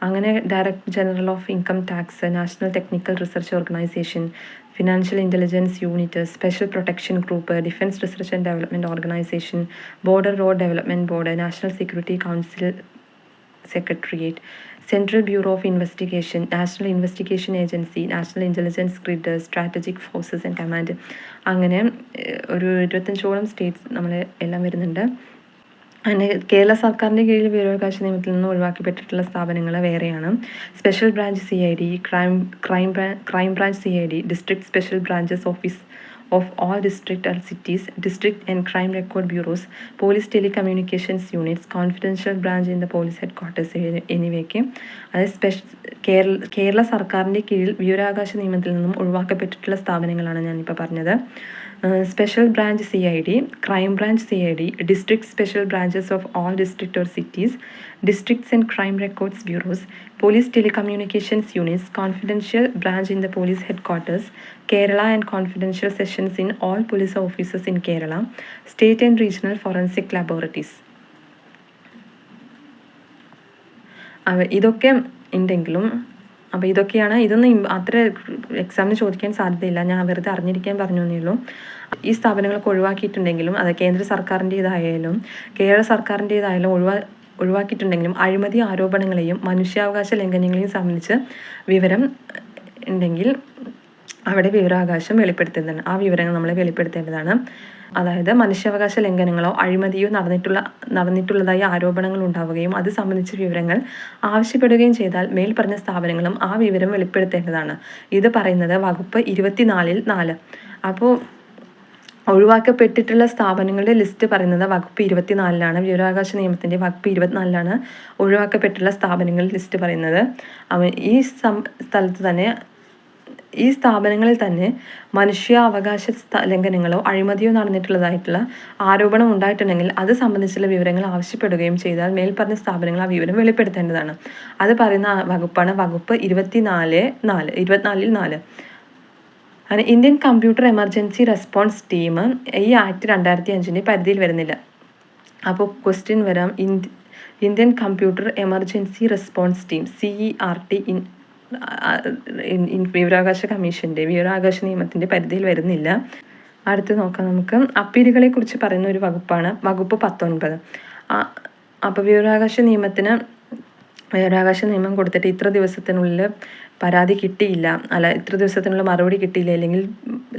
അങ്ങനെ director general of income tax, national technical research organisation, financial intelligence unit, special protection group, defence research and development organisation, border road development board, national security council secretariat, central bureau of investigation, national investigation agency, national intelligence grid, strategic forces and command, അങ്ങനെ ഒരു 25ഓളം സ്റ്റേറ്റ്സ് നമ്മൾ എല്ലാം വരുന്നുണ്ട്. അങ്ങനെ കേരള സർക്കാരിൻ്റെ കീഴിൽ വിവരാവകാശ നിയമത്തിൽ നിന്ന് ഒഴിവാക്കപ്പെട്ടിട്ടുള്ള സ്ഥാപനങ്ങൾ വേറെയാണ്. Special branch CID, crime branch CID, district special branches office of all district and cities, district and crime record bureaus, police telecommunications units, confidential branch in the police head quarters എന്നിവയ്ക്ക് അത് കേരള സർക്കാരിൻ്റെ കീഴിൽ വിവരാവകാശ നിയമത്തിൽ നിന്നും ഒഴിവാക്കപ്പെട്ടിട്ടുള്ള സ്ഥാപനങ്ങളാണ് ഞാനിപ്പോൾ പറഞ്ഞത്. Special branch CID, crime branch CID, district special branches of all district or cities, districts and crime records bureaus, police telecommunications units, confidential branch in the police head quarters, Kerala and confidential sessions in all police officers in Kerala, state and regional forensic laboratories. ഇതൊക്കെ ഉണ്ടെങ്കിലും അപ്പോൾ ഇതൊക്കെയാണ്. ഇതൊന്നും അത്ര എക്സാമിന് ചോദിക്കാൻ സാധ്യതയില്ല, ഞാൻ വെറുതെ അറിഞ്ഞിരിക്കാൻ പറഞ്ഞു എന്നേ ഉള്ളൂ. ഈ സ്ഥാപനങ്ങളൊക്കെ ഒഴിവാക്കിയിട്ടുണ്ടെങ്കിലും അത് കേന്ദ്ര സർക്കാരിൻ്റേതായാലും കേരള സർക്കാരിൻ്റേതായാലും ഒഴിവാക്കിയിട്ടുണ്ടെങ്കിലും അഴിമതി ആരോപണങ്ങളെയും മനുഷ്യാവകാശ ലംഘനങ്ങളെയും സംബന്ധിച്ച് വിവരം ഉണ്ടെങ്കിൽ അവിടെ വിവരാവകാശം വെളിപ്പെടുത്തേണ്ടതാണ്. ആ വിവരങ്ങൾ നമ്മൾ വെളിപ്പെടുത്തേണ്ടതാണ്. അതായത് മനുഷ്യാവകാശ ലംഘനങ്ങളോ അഴിമതിയോ നടന്നിട്ടുള്ളതായി ആരോപണങ്ങൾ ഉണ്ടാവുകയും അത് സംബന്ധിച്ച വിവരങ്ങൾ ആവശ്യപ്പെടുകയും ചെയ്താൽ മേൽപ്പറഞ്ഞ സ്ഥാപനങ്ങളും ആ വിവരം വെളിപ്പെടുത്തേണ്ടതാണ്. ഇത് പറയുന്നത് വകുപ്പ് 24-ൽ 4. അപ്പോൾ ഒഴിവാക്കപ്പെട്ടിട്ടുള്ള സ്ഥാപനങ്ങളുടെ ലിസ്റ്റ് പറയുന്നത് വകുപ്പ് 24-ലാണ്. വിവരാവകാശ നിയമത്തിൻ്റെ വകുപ്പ് 24-ലാണ് ഒഴിവാക്കപ്പെട്ടിട്ടുള്ള സ്ഥാപനങ്ങളുടെ ലിസ്റ്റ് പറയുന്നത്. ഈ സ്ഥാപനങ്ങളിൽ തന്നെ മനുഷ്യാവകാശ ലംഘനങ്ങളോ അഴിമതിയോ നടന്നിട്ടുള്ളതായിട്ടുള്ള ആരോപണം ഉണ്ടായിട്ടുണ്ടെങ്കിൽ അത് സംബന്ധിച്ചുള്ള വിവരങ്ങൾ ആവശ്യപ്പെടുകയും ചെയ്താൽ മേൽപ്പറഞ്ഞ സ്ഥാപനങ്ങൾ ആ വിവരം വെളിപ്പെടുത്തേണ്ടതാണ്. അത് പറയുന്ന വകുപ്പാണ് വകുപ്പ് 24-ൽ 4. അങ്ങനെ Indian computer emergency response team ഈ ആക്ട് 2005 പരിധിയിൽ വരുന്നില്ല. അപ്പോൾ ക്വസ്റ്റ്യൻ വരാം, Indian computer emergency response team CERT വിവരാവകാശ കമ്മീഷൻ്റെ വിവരാവകാശ നിയമത്തിൻ്റെ പരിധിയിൽ വരുന്നില്ല. അടുത്ത് നോക്കാം നമുക്ക്. അപ്പീലുകളെ കുറിച്ച് പറയുന്ന ഒരു വകുപ്പാണ് വകുപ്പ് 19. അപ്പോൾ വിവരാവകാശ നിയമം കൊടുത്തിട്ട് ഇത്ര ദിവസത്തിനുള്ളിൽ പരാതി കിട്ടിയില്ല, ഇത്ര ദിവസത്തിനുള്ള മറുപടി കിട്ടിയില്ല, അല്ലെങ്കിൽ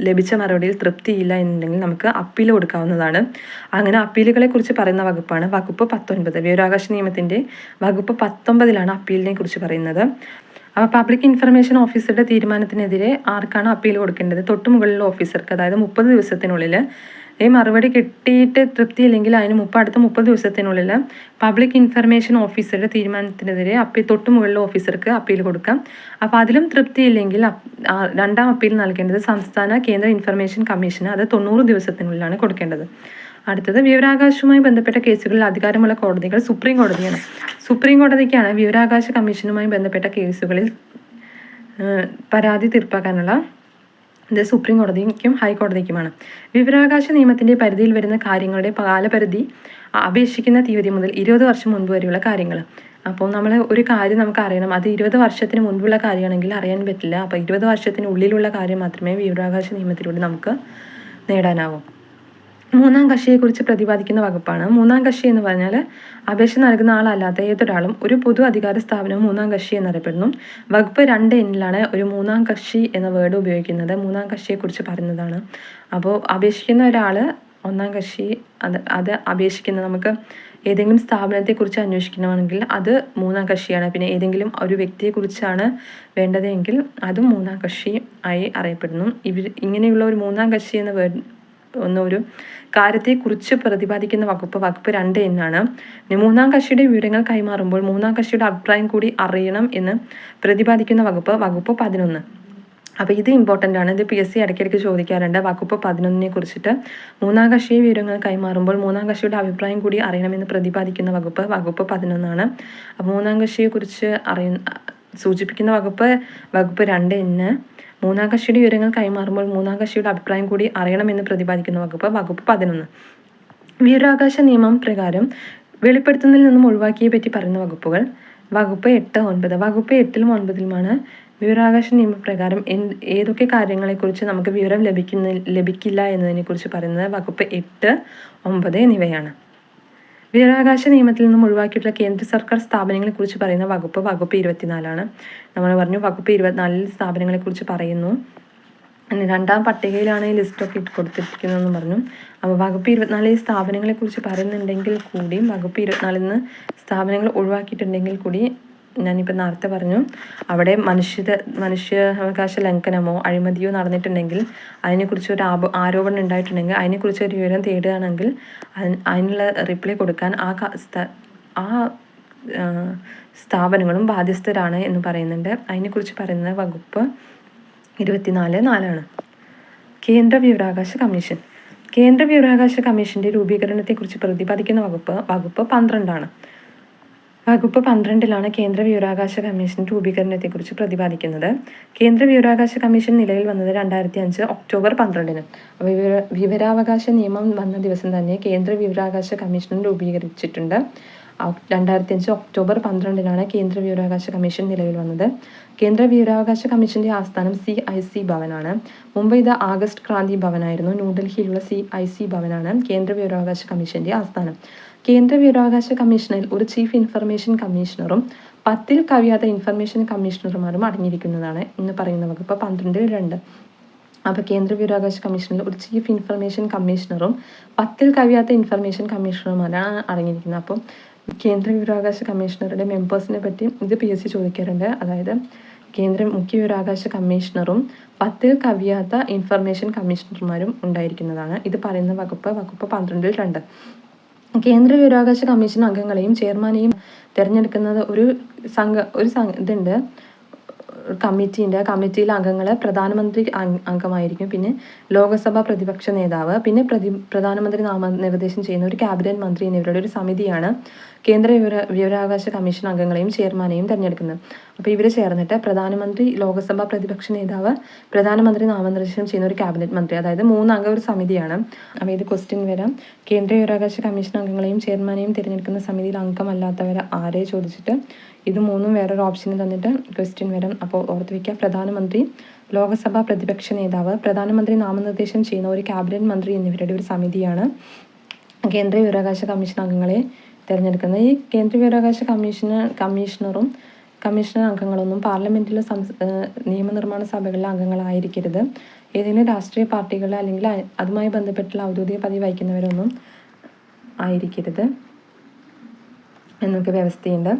ലഭിച്ച മറുപടിയിൽ തൃപ്തിയില്ല എന്നുണ്ടെങ്കിൽ നമുക്ക് അപ്പീൽ കൊടുക്കാവുന്നതാണ്. അങ്ങനെ അപ്പീലുകളെ കുറിച്ച് പറയുന്ന വകുപ്പാണ് വകുപ്പ് 19. വിവരാവകാശ നിയമത്തിൻ്റെ വകുപ്പ് 19-ലാണ് അപ്പീലിനെ കുറിച്ച് പറയുന്നത്. അപ്പോൾ പബ്ലിക് ഇൻഫർമേഷൻ ഓഫീസറുടെ തീരുമാനത്തിനെതിരെ ആർക്കാണ് അപ്പീൽ കൊടുക്കേണ്ടത്? തൊട്ട് മുകളിലുള്ള ഓഫീസർക്ക്. അതായത് 30 ദിവസത്തിനുള്ളിൽ ഈ മറുപടി കിട്ടിയിട്ട് തൃപ്തിയില്ലെങ്കിൽ അടുത്ത 30 ദിവസത്തിനുള്ളിൽ പബ്ലിക് ഇൻഫർമേഷൻ ഓഫീസറുടെ തീരുമാനത്തിനെതിരെ തൊട്ട് മുകളിലുള്ള ഓഫീസർക്ക് അപ്പീൽ കൊടുക്കാം. അപ്പോൾ അതിലും തൃപ്തിയില്ലെങ്കിൽ രണ്ടാം അപ്പീൽ നൽകേണ്ടത് സംസ്ഥാന കേന്ദ്ര ഇൻഫർമേഷൻ കമ്മീഷന്. അത് 90 ദിവസത്തിനുള്ളിലാണ് കൊടുക്കേണ്ടത്. അടുത്തത് വിവരാവകാശവുമായി ബന്ധപ്പെട്ട കേസുകളിൽ അധികാരമുള്ള കോടതികൾ സുപ്രീം കോടതിയാണ്. സുപ്രീം കോടതിക്കാണ് വിവരാവകാശ കമ്മീഷനുമായി ബന്ധപ്പെട്ട കേസുകളിൽ പരാതി തീർപ്പാക്കാനുള്ള ഇത് സുപ്രീം കോടതിക്കും ഹൈക്കോടതിക്കുമാണ്. വിവരാവകാശ നിയമത്തിൻ്റെ പരിധിയിൽ വരുന്ന കാര്യങ്ങളുടെ കാലപരിധി അപേക്ഷിക്കുന്ന തീയതി മുതൽ 20 വർഷം മുൻപ് വരെയുള്ള കാര്യങ്ങൾ. അപ്പോൾ നമ്മൾ ഒരു കാര്യം നമുക്ക് അറിയണം, അത് 20 വർഷത്തിന് മുൻപുള്ള കാര്യമാണെങ്കിൽ അറിയാൻ പറ്റില്ല. അപ്പോൾ 20 വർഷത്തിനുള്ളിലുള്ള കാര്യം മാത്രമേ വിവരാവകാശ നിയമത്തിലൂടെ നമുക്ക് നേടാനാവൂ. മൂന്നാം കക്ഷിയെക്കുറിച്ച് പ്രതിപാദിക്കുന്ന വകുപ്പാണ്. മൂന്നാം കക്ഷി എന്ന് പറഞ്ഞാൽ അപേക്ഷ നൽകുന്ന ആളല്ലാത്ത ഏതൊരാളും ഒരു പൊതു അധികാര സ്ഥാപനവും മൂന്നാം കക്ഷി എന്നറിയപ്പെടുന്നു. വകുപ്പ് 2N-ലാണ് ഒരു മൂന്നാം കക്ഷി എന്ന വേർഡ് ഉപയോഗിക്കുന്നത്. മൂന്നാം കക്ഷിയെക്കുറിച്ച് പറയുന്നതാണ്. അപ്പോൾ അപേക്ഷിക്കുന്ന ഒരാൾ ഒന്നാം കക്ഷി അത് അപേക്ഷിക്കുന്നത് നമുക്ക് ഏതെങ്കിലും സ്ഥാപനത്തെക്കുറിച്ച് അന്വേഷിക്കണമെങ്കിൽ അത് മൂന്നാം കക്ഷിയാണ്. പിന്നെ ഏതെങ്കിലും ഒരു വ്യക്തിയെക്കുറിച്ചാണ് വേണ്ടതെങ്കിൽ അതും മൂന്നാം കക്ഷി ആയി അറിയപ്പെടുന്നു. ഇങ്ങനെയുള്ള ഒരു മൂന്നാം കക്ഷി ഒരു കാര്യത്തെക്കുറിച്ച് പ്രതിപാദിക്കുന്ന വകുപ്പ് 2 എന്നാണ്. മൂന്നാം കക്ഷിയുടെ വിവരങ്ങൾ കൈമാറുമ്പോൾ മൂന്നാം കക്ഷിയുടെ അഭിപ്രായം കൂടി അറിയണം എന്ന് പ്രതിപാദിക്കുന്ന വകുപ്പ് 11. അപ്പോൾ ഇത് ഇമ്പോർട്ടൻ്റ് ആണ്. ഇത് PSC ഇടയ്ക്കിടയ്ക്ക് ചോദിക്കാറുണ്ട്. വകുപ്പ് 11 കുറിച്ചിട്ട് മൂന്നാം കക്ഷി വിവരങ്ങൾ കൈമാറുമ്പോൾ മൂന്നാം കക്ഷിയുടെ അഭിപ്രായം കൂടി അറിയണമെന്ന് പ്രതിപാദിക്കുന്ന വകുപ്പ് 11. അപ്പോൾ മൂന്നാം കക്ഷിയെക്കുറിച്ച് സൂചിപ്പിക്കുന്ന വകുപ്പ് 2 മൂന്നാം കക്ഷിയുടെ വിവരങ്ങൾ കൈമാറുമ്പോൾ മൂന്നാം കക്ഷിയുടെ അഭിപ്രായം കൂടി അറിയണമെന്ന് പ്രതിപാദിക്കുന്ന വകുപ്പ് 11. വിവരാവകാശ നിയമം പ്രകാരം വെളിപ്പെടുത്തുന്നതിൽ നിന്നും ഒഴിവാക്കിയെ പറ്റി പറയുന്ന വകുപ്പുകൾ വകുപ്പ് 8, 9. വകുപ്പ് 8ലും 9ലുമാണ് വിവരാവകാശ നിയമപ്രകാരം ഏതൊക്കെ കാര്യങ്ങളെക്കുറിച്ച് നമുക്ക് വിവരം ലഭിക്കില്ല എന്നതിനെക്കുറിച്ച് പറയുന്നത് വകുപ്പ് 8, 9 എന്നിവയാണ്. വിവരാവകാശ നിയമത്തിൽ നിന്നും ഒഴിവാക്കിയിട്ടുള്ള കേന്ദ്ര സർക്കാർ സ്ഥാപനങ്ങളെക്കുറിച്ച് പറയുന്ന വകുപ്പ് 24. നമ്മൾ പറഞ്ഞു വകുപ്പ് 24 സ്ഥാപനങ്ങളെക്കുറിച്ച് പറയുന്നു. രണ്ടാം പട്ടികയിലാണ് ഈ ലിസ്റ്റൊക്കെ കൊടുത്തിരിക്കുന്നതെന്ന് പറഞ്ഞു. അപ്പോൾ വകുപ്പ് 24 സ്ഥാപനങ്ങളെക്കുറിച്ച് പറയുന്നുണ്ടെങ്കിൽ കൂടി വകുപ്പ് 24 സ്ഥാപനങ്ങൾ ഒഴിവാക്കിയിട്ടുണ്ടെങ്കിൽ കൂടി ഞാനിപ്പോൾ നേരത്തെ പറഞ്ഞു അവിടെ മനുഷ്യാവകാശ ലംഘനമോ അഴിമതിയോ നടന്നിട്ടുണ്ടെങ്കിൽ അതിനെക്കുറിച്ച് ഒരു ആരോപണം ഉണ്ടായിട്ടുണ്ടെങ്കിൽ അതിനെക്കുറിച്ച് ഒരു വിവരം തേടുകയാണെങ്കിൽ അതിനുള്ള റിപ്ലൈ കൊടുക്കാൻ ആ സ്ഥാപനങ്ങളും ബാധ്യസ്ഥരാണ് എന്ന് പറയുന്നുണ്ട്. അതിനെക്കുറിച്ച് പറയുന്ന വകുപ്പ് 24(4) കേന്ദ്ര വിവരാവകാശ കമ്മീഷൻ. കേന്ദ്ര വിവരാവകാശ കമ്മീഷന്റെ രൂപീകരണത്തെക്കുറിച്ച് പ്രതിപാദിക്കുന്ന വകുപ്പ് 12. വകുപ്പ് 12ലാണ് കേന്ദ്ര വിവരാവകാശ കമ്മീഷൻ രൂപീകരണത്തെക്കുറിച്ച് പ്രതിപാദിക്കുന്നത്. കേന്ദ്ര വിവരാവകാശ കമ്മീഷൻ നിലവിൽ വന്നത് 2005 ഒക്ടോബർ 12. അപ്പോൾ വിവരാവകാശ നിയമം വന്ന ദിവസം തന്നെ കേന്ദ്ര വിവരാവകാശ കമ്മീഷൻ രൂപീകരിച്ചിട്ടുണ്ട്. 2005 ഒക്ടോബർ 12ലാണ് കേന്ദ്ര വിവരാവകാശ കമ്മീഷൻ നിലവിൽ വന്നത്. കേന്ദ്ര വിവരാവകാശ കമ്മീഷന്റെ ആസ്ഥാനം CIC ഭവനാണ്. മുമ്പ് ഇത് ആഗസ്റ്റ് ക്രാന്തി ഭവനായിരുന്നു. ന്യൂഡൽഹിയിലുള്ള CIC ഭവനാണ് കേന്ദ്ര വിവരാവകാശ കമ്മീഷന്റെ ആസ്ഥാനം. കേന്ദ്ര വിവരാവകാശ കമ്മീഷനിൽ ഒരു ചീഫ് ഇൻഫർമേഷൻ കമ്മീഷണറും 10ൽ കവിയാത്ത ഇൻഫർമേഷൻ കമ്മീഷണർമാരും അടങ്ങിയിരിക്കുന്നതാണ് എന്ന് പറയുന്ന വകുപ്പ് 12(2). അപ്പോൾ കേന്ദ്ര വിവരാവകാശ കമ്മീഷനിൽ ഒരു ചീഫ് ഇൻഫർമേഷൻ കമ്മീഷണറും 10ൽ കവിയാത്ത ഇൻഫർമേഷൻ കമ്മീഷണർമാരാണ് അടങ്ങിയിരിക്കുന്നത്. അപ്പോൾ കേന്ദ്ര വിവരാവകാശ കമ്മീഷണറുടെ മെമ്പേഴ്സിനെ പറ്റി ഇത് PSC ചോദിക്കാറുണ്ട്. അതായത് കേന്ദ്ര മുഖ്യ വിവരാവകാശ കമ്മീഷണറും 10ൽ കവിയാത്ത ഇൻഫർമേഷൻ കമ്മീഷണർമാരും ഉണ്ടായിരിക്കുന്നതാണ്. ഇത് പറയുന്ന വകുപ്പ് 12(2). കേന്ദ്ര വിവരാവകാശ കമ്മീഷൻ അംഗങ്ങളെയും ചെയർമാനെയും തിരഞ്ഞെടുക്കുന്നത് ഒരു ഇതുണ്ട്, കമ്മിറ്റിയിലെ അംഗങ്ങൾ പ്രധാനമന്ത്രി അംഗമായിരിക്കും. പിന്നെ ലോകസഭ പ്രതിപക്ഷ നേതാവ്, പിന്നെ പ്രധാനമന്ത്രി നാമനിർദ്ദേശം ചെയ്യുന്ന ഒരു ക്യാബിനറ്റ് മന്ത്രി എന്നിവരുടെ ഒരു സമിതിയാണ് കേന്ദ്ര വിവരാവകാശ കമ്മീഷൻ അംഗങ്ങളെയും ചെയർമാനെയും തിരഞ്ഞെടുക്കുന്നത്. അപ്പോൾ ഇവർ ചേർന്നിട്ട് പ്രധാനമന്ത്രി, ലോകസഭ പ്രതിപക്ഷ നേതാവ്, പ്രധാനമന്ത്രി നാമനിർദ്ദേശം ചെയ്യുന്ന ഒരു ക്യാബിനറ്റ് മന്ത്രി, അതായത് 3 അംഗ ഒരു സമിതിയാണ്. അപ്പോൾ ഇത് ക്വസ്റ്റ്യൻ വരാം. കേന്ദ്ര വിവരാവകാശ കമ്മീഷൻ അംഗങ്ങളെയും ചെയർമാനെയും തിരഞ്ഞെടുക്കുന്ന സമിതിയിൽ അംഗമല്ലാത്തവർ ആരെ ചോദിച്ചിട്ട് ഇത് 3ഉം വേറൊരു ഓപ്ഷന് തന്നിട്ട് ക്വസ്റ്റ്യൻ വരും. അപ്പോൾ ഓർത്ത് വയ്ക്കുക, പ്രധാനമന്ത്രി, ലോകസഭ പ്രതിപക്ഷ നേതാവ്, പ്രധാനമന്ത്രി നാമനിർദ്ദേശം ചെയ്യുന്ന ഒരു ക്യാബിനറ്റ് മന്ത്രി എന്നിവരുടെ ഒരു സമിതിയാണ് കേന്ദ്ര വിവരാവകാശ കമ്മീഷൻ അംഗങ്ങളെ തിരഞ്ഞെടുക്കുന്നത്. ഈ കേന്ദ്ര വിവരാവകാശ കമ്മീഷണർ അംഗങ്ങളൊന്നും പാർലമെൻറ്റിലോ നിയമനിർമ്മാണ സഭകളിലെ അംഗങ്ങളായിരിക്കരുത്. ഏതെങ്കിലും രാഷ്ട്രീയ പാർട്ടികൾ അല്ലെങ്കിൽ അതുമായി ബന്ധപ്പെട്ടുള്ള ഔദ്യോഗിക പദവി വഹിക്കുന്നവരൊന്നും ആയിരിക്കരുത് എന്നൊക്കെ വ്യവസ്ഥയുണ്ട്.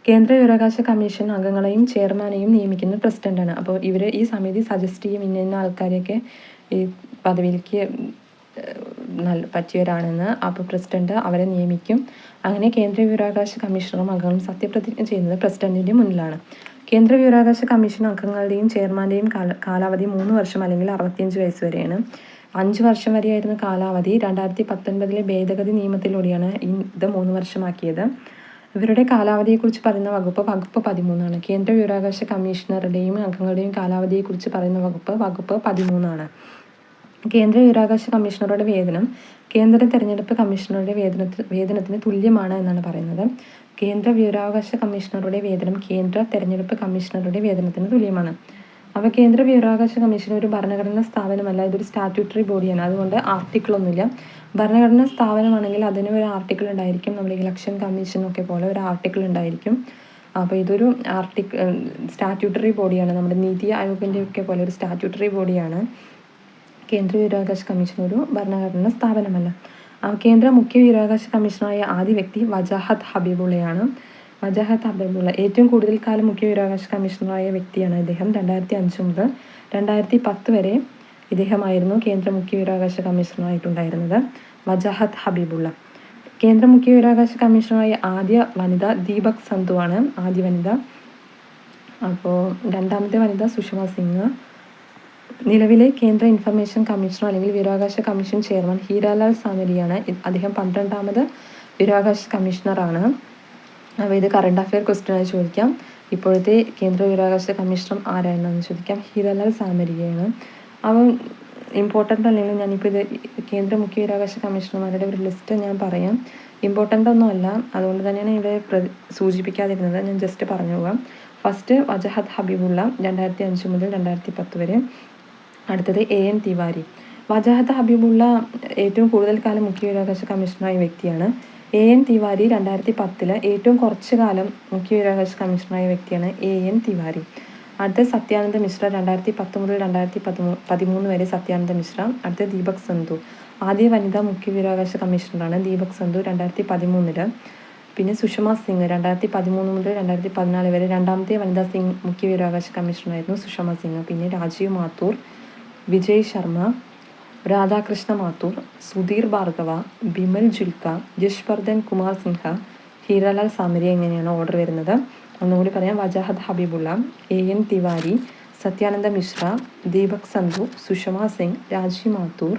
കേന്ദ്ര വിവരാവകാശ കമ്മീഷൻ അംഗങ്ങളെയും ചെയർമാനെയും നിയമിക്കുന്ന പ്രസിഡന്റാണ്. അപ്പോൾ ഇവർ ഈ സമിതി സജസ്റ്റ് ചെയ്യും ഇന്ന ആൾക്കാരെയൊക്കെ ഈ പദവിയിലേക്ക് പറ്റിയവരാണെന്ന്. അപ്പോൾ പ്രസിഡന്റ് അവരെ നിയമിക്കും. അങ്ങനെ കേന്ദ്ര വിവരാവകാശ കമ്മീഷണറും അംഗങ്ങളും സത്യപ്രതിജ്ഞ ചെയ്യുന്നത് പ്രസിഡന്റിന്റെ മുന്നിലാണ്. കേന്ദ്ര വിവരാവകാശ കമ്മീഷൻ അംഗങ്ങളുടെയും ചെയർമാൻ്റെയും കാലാവധി 3 വർഷം അല്ലെങ്കിൽ 65 വയസ്സ് വരെയാണ്. 5 വർഷം വരെയായിരുന്ന കാലാവധി 2019 ഭേദഗതി നിയമത്തിലൂടെയാണ് ഇത് 3 വർഷമാക്കിയത്. ഇവരുടെ കാലാവധിയെക്കുറിച്ച് പറയുന്ന വകുപ്പ് 13ആണ്. കേന്ദ്ര വിവരാവകാശ കമ്മീഷണറുടെയും അംഗങ്ങളുടെയും കാലാവധിയെക്കുറിച്ച് പറയുന്ന വകുപ്പ് 13ആണ്. കേന്ദ്ര വിവരാവകാശ കമ്മീഷണറുടെ വേതനം കേന്ദ്ര തെരഞ്ഞെടുപ്പ് കമ്മീഷണറുടെ വേതനത്തിന് തുല്യമാണ് എന്നാണ് പറയുന്നത്. കേന്ദ്ര വിവരാവകാശ കമ്മീഷണറുടെ വേതനം കേന്ദ്ര തെരഞ്ഞെടുപ്പ് കമ്മീഷണറുടെ വേതനത്തിന് തുല്യമാണ്. അപ്പോൾ കേന്ദ്ര വിവരാവകാശ കമ്മീഷൻ ഒരു ഭരണഘടനാ സ്ഥാപനമല്ല, ഇതൊരു സ്റ്റാറ്റ്യൂട്ടറി ബോഡിയാണ്. അതുകൊണ്ട് ആർട്ടിക്കിളൊന്നുമില്ല. ഭരണഘടനാ സ്ഥാപനമാണെങ്കിൽ അതിന് ഒരു ആർട്ടിക്കിൾ ഉണ്ടായിരിക്കും. നമ്മുടെ ഇലക്ഷൻ കമ്മീഷനൊക്കെ പോലെ ഒരു ആർട്ടിക്കിൾ ഉണ്ടായിരിക്കും. അപ്പോൾ ഇതൊരു സ്റ്റാറ്റ്യൂട്ടറി ബോഡിയാണ്. നമ്മുടെ നീതി ആയോഗിൻ്റെ ഒക്കെ പോലെ ഒരു സ്റ്റാറ്റ്യൂട്ടറി ബോഡിയാണ് കേന്ദ്ര വിവരാവകാശ കമ്മീഷൻ ഒരു ഭരണഘടനാ സ്ഥാപനമല്ല. കേന്ദ്ര മുഖ്യ വിവരാവകാശ കമ്മീഷണറായ ആദ്യ വ്യക്തി വജാഹത്ത് ഹബീബുള്ളയാണ്. വജാഹത്ത് ഹബീബുള്ള ഏറ്റവും കൂടുതൽ കാലം മുഖ്യ വിവരാവകാശ കമ്മീഷണറായ വ്യക്തിയാണ് ഇദ്ദേഹം. 2005 മുതൽ 2010 വരെ ഇദ്ദേഹമായിരുന്നു കേന്ദ്ര മുഖ്യ വിവരാവകാശ കമ്മീഷണറായിട്ടുണ്ടായിരുന്നത്, വജാഹത്ത് ഹബീബുള്ള. കേന്ദ്ര മുഖ്യ വിവരാവകാശ കമ്മീഷണറായ ആദ്യ വനിത ദീപക് സന്ധു ആണ് ആദ്യ വനിത. അപ്പോൾ രണ്ടാമത്തെ വനിത സുഷമ സിംഗ്. നിലവിലെ കേന്ദ്ര ഇൻഫർമേഷൻ കമ്മീഷണർ അല്ലെങ്കിൽ വിവരാവകാശ കമ്മീഷൻ ചെയർമാൻ ഹീരാലാൽ സാമരിയാണ്. അദ്ദേഹം 12ാമത് വിവരാവകാശ കമ്മീഷണറാണ്. അപ്പോൾ ഇത് കറണ്ട് അഫെയർ ക്വസ്റ്റ്യനായി ചോദിക്കാം. ഇപ്പോഴത്തെ കേന്ദ്ര വിവരാവകാശ കമ്മീഷണർ ആരാണെന്ന് ചോദിക്കാം. ഹീരാലാൽ സാമരിയാണ്. അവൻ ഇമ്പോർട്ടൻ്റ് അല്ലെങ്കിലും ഞാനിപ്പോൾ ഇത് കേന്ദ്ര മുഖ്യ വിവരാവകാശ കമ്മീഷണർമാരുടെ ഒരു ലിസ്റ്റ് ഞാൻ പറയാം. ഇമ്പോർട്ടൻ്റ് ഒന്നുമല്ല, അതുകൊണ്ട് തന്നെയാണ് ഇവിടെ സൂചിപ്പിക്കാതിരുന്നത്. ഞാൻ ജസ്റ്റ് പറഞ്ഞു പോകാം. ഫസ്റ്റ് വജാഹത്ത് ഹബീബുള്ള 2005 മുതൽ 2010 വരെ. അടുത്തത് AN തിവാരി. വജാഹത്ത് ഹബീബുള്ള ഏറ്റവും കൂടുതൽ കാലം മുഖ്യ വിവരാവകാശ കമ്മീഷണറായ വ്യക്തിയാണ്. AN തിവാരി 2010 ഏറ്റവും കുറച്ച് കാലം മുഖ്യ വിവരാവകാശ കമ്മീഷണറായ വ്യക്തിയാണ് AN തിവാരി. അടുത്ത സത്യാനന്ദ മിശ്ര 2010 മുതൽ 2013 വരെ സത്യാനന്ദ മിശ്ര. അടുത്ത ദീപക് സന്ധു ആദ്യ വനിതാ മുഖ്യ വിവരാവകാശ കമ്മീഷണറാണ് ദീപക് സന്ധു 2013. പിന്നെ സുഷമ സിംഗ് 2013 മുതൽ 2014 വരെ രണ്ടാമത്തെ വനിതാ സിംഗ് മുഖ്യ വിവരാവകാശ കമ്മീഷണറായിരുന്നു സുഷമ സിംഗ്. പിന്നെ രാജീവ് മാത്തൂർ, വിജയ് ശർമ്മ, രാധാകൃഷ്ണ മാത്തൂർ, സുധീർ ഭാർഗവ, ബിമൽ ജുൽക്ക, യശ്വർദ്ധൻ കുമാർ സിൻഹ, ഹീരാലാൽ സാമരി. എങ്ങനെയാണ് ഓർഡർ വരുന്നത് ഒന്നുകൂടി പറയാം. വജാഹത്ത് ഹബീബുള്ള, AN തിവാരി, സത്യാനന്ദ മിശ്ര, ദീപക് സന്ധു, സുഷമ സിംഗ്, രാജീവ് മാത്തൂർ,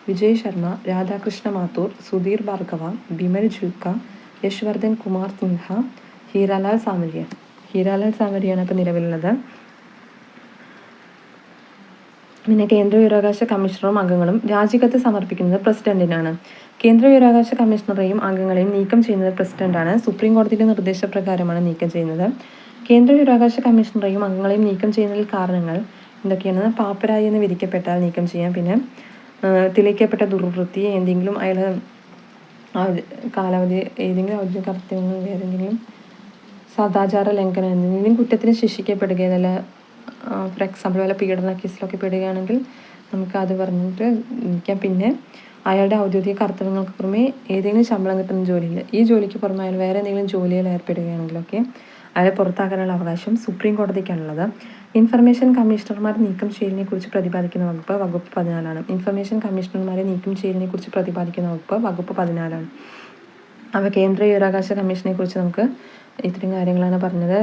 വിജയ് ശർമ്മ, രാധാകൃഷ്ണ മാത്തൂർ, സുധീർ ഭാർഗവ, ബിമൽ ജുൽക്ക, യശ്വർദ്ധൻ കുമാർ സിൻഹ, ഹീരാലാൽ സാമരിയ. ഹീരാലാൽ സാമരിയാണ് ഇപ്പോൾ നിലവിലുള്ളത്. പിന്നെ കേന്ദ്ര വിവരാവകാശ കമ്മീഷണറും അംഗങ്ങളും രാജിക്കത്ത് സമർപ്പിക്കുന്നത് പ്രസിഡന്റിനാണ്. കേന്ദ്ര വിവരാവകാശ കമ്മീഷണറെയും അംഗങ്ങളെയും നീക്കം ചെയ്യുന്നത് പ്രസിഡന്റാണ്. സുപ്രീം കോടതിയുടെ നിർദ്ദേശപ്രകാരമാണ് നീക്കം ചെയ്യുന്നത്. കേന്ദ്ര വിവരാവകാശ കമ്മീഷണറെയും അംഗങ്ങളെയും നീക്കം ചെയ്യുന്നതിൽ കാരണങ്ങൾ എന്തൊക്കെയാണെന്ന് പാപ്പരായി എന്ന് വിധിക്കപ്പെട്ടാൽ നീക്കം ചെയ്യാം. പിന്നെ തെളിയിക്കപ്പെട്ട ദുർവൃത്തി, എന്തെങ്കിലും അയാൾ കാലാവധി, ഏതെങ്കിലും ഔദ്യോഗിക കർത്തവ്യങ്ങൾ, ഏതെങ്കിലും സദാചാര ലംഘനം, എന്തെങ്കിലും കുറ്റത്തിന് ശിക്ഷിക്കപ്പെടുകയല്ല. ഫോർ എക്സാമ്പിൾ വല്ല പീഡന കേസിലൊക്കെ പെടുകയാണെങ്കിൽ നമുക്ക് അത് പറഞ്ഞിട്ട് നിൽക്കാം. പിന്നെ അയാളുടെ ഔദ്യോഗിക കർത്തവ്യങ്ങൾക്ക് പുറമെ ഏതെങ്കിലും ശമ്പളം കിട്ടുന്ന ജോലിയിൽ, ഈ ജോലിക്ക് പുറമെ അയാൾ വേറെ എന്തെങ്കിലും ജോലിയിൽ ഏർപ്പെടുകയാണെങ്കിലൊക്കെ അയാളെ പുറത്താക്കാനുള്ള അവകാശം സുപ്രീം കോടതിക്കാണുള്ളത്. ഇൻഫർമേഷൻ കമ്മീഷണർമാർ നീക്കം ചെയ്യലിനെ കുറിച്ച് പ്രതിപാദിക്കുന്ന വകുപ്പ് 14ആണ്. ഇൻഫർമേഷൻ കമ്മീഷണർമാരെ നീക്കം ചെയ്യലിനെ കുറിച്ച് പ്രതിപാദിക്കുന്ന വകുപ്പ് 14ആണ്. അപ്പോൾ കേന്ദ്ര വിവരാവകാശ കമ്മീഷനെ കുറിച്ച് നമുക്ക് ഇത്രയും കാര്യങ്ങളാണ് പറഞ്ഞത്.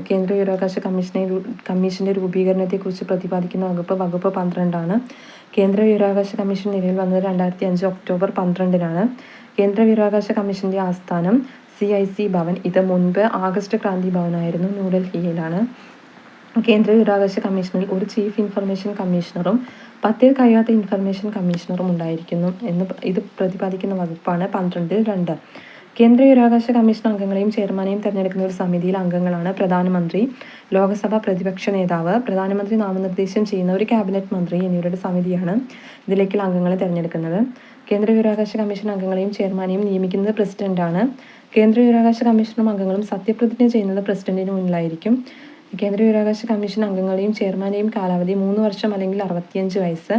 കേന്ദ്ര വിവരാവകാശ കമ്മീഷൻ്റെ രൂപീകരണത്തെക്കുറിച്ച് പ്രതിപാദിക്കുന്ന വകുപ്പ് 12ആണ്. കേന്ദ്ര വിവരാവകാശ കമ്മീഷൻ നിലവിൽ വന്നത് 2005 ഒക്ടോബർ 12-നാണ്. കേന്ദ്ര വിവരാവകാശ കമ്മീഷൻ്റെ ആസ്ഥാനം CIC ഭവൻ. ഇത് മുൻപ് ആഗസ്റ്റ് ക്രാന്തി ഭവനായിരുന്നു, ന്യൂഡൽഹിയിലാണ്. കേന്ദ്ര വിവരാവകാശ കമ്മീഷനിൽ ഒരു ചീഫ് ഇൻഫർമേഷൻ കമ്മീഷണറും 10 കഴിയാത്ത ഇൻഫർമേഷൻ കമ്മീഷണറും ഉണ്ടായിരിക്കുന്നു എന്ന് ഇത് പ്രതിപാദിക്കുന്ന വകുപ്പാണ് 12(2). കേന്ദ്ര വിവരാവകാശ കമ്മീഷൻ അംഗങ്ങളെയും ചെയർമാനെയും തിരഞ്ഞെടുക്കുന്ന ഒരു സമിതിയിൽ അംഗങ്ങളാണ് പ്രധാനമന്ത്രി, ലോക്സഭ പ്രതിപക്ഷ നേതാവ്, പ്രധാനമന്ത്രി നാമനിർദ്ദേശം ചെയ്യുന്ന ഒരു ക്യാബിനറ്റ് മന്ത്രി എന്നിവരുടെ സമിതിയാണ് ഇതിലേക്കുള്ള അംഗങ്ങളെ തിരഞ്ഞെടുക്കുന്നത്. കേന്ദ്ര വിവരാവകാശ കമ്മീഷൻ അംഗങ്ങളെയും ചെയർമാനെയും നിയമിക്കുന്നത് പ്രസിഡന്റാണ്. കേന്ദ്ര വിവരാവകാശ കമ്മീഷനും അംഗങ്ങളും സത്യപ്രതിജ്ഞ ചെയ്യുന്നത് പ്രസിഡന്റിന് മുന്നിലായിരിക്കും. കേന്ദ്ര വിവരാവകാശ കമ്മീഷൻ അംഗങ്ങളെയും ചെയർമാനെയും കാലാവധി 3 വർഷം അല്ലെങ്കിൽ 65 വയസ്സ്.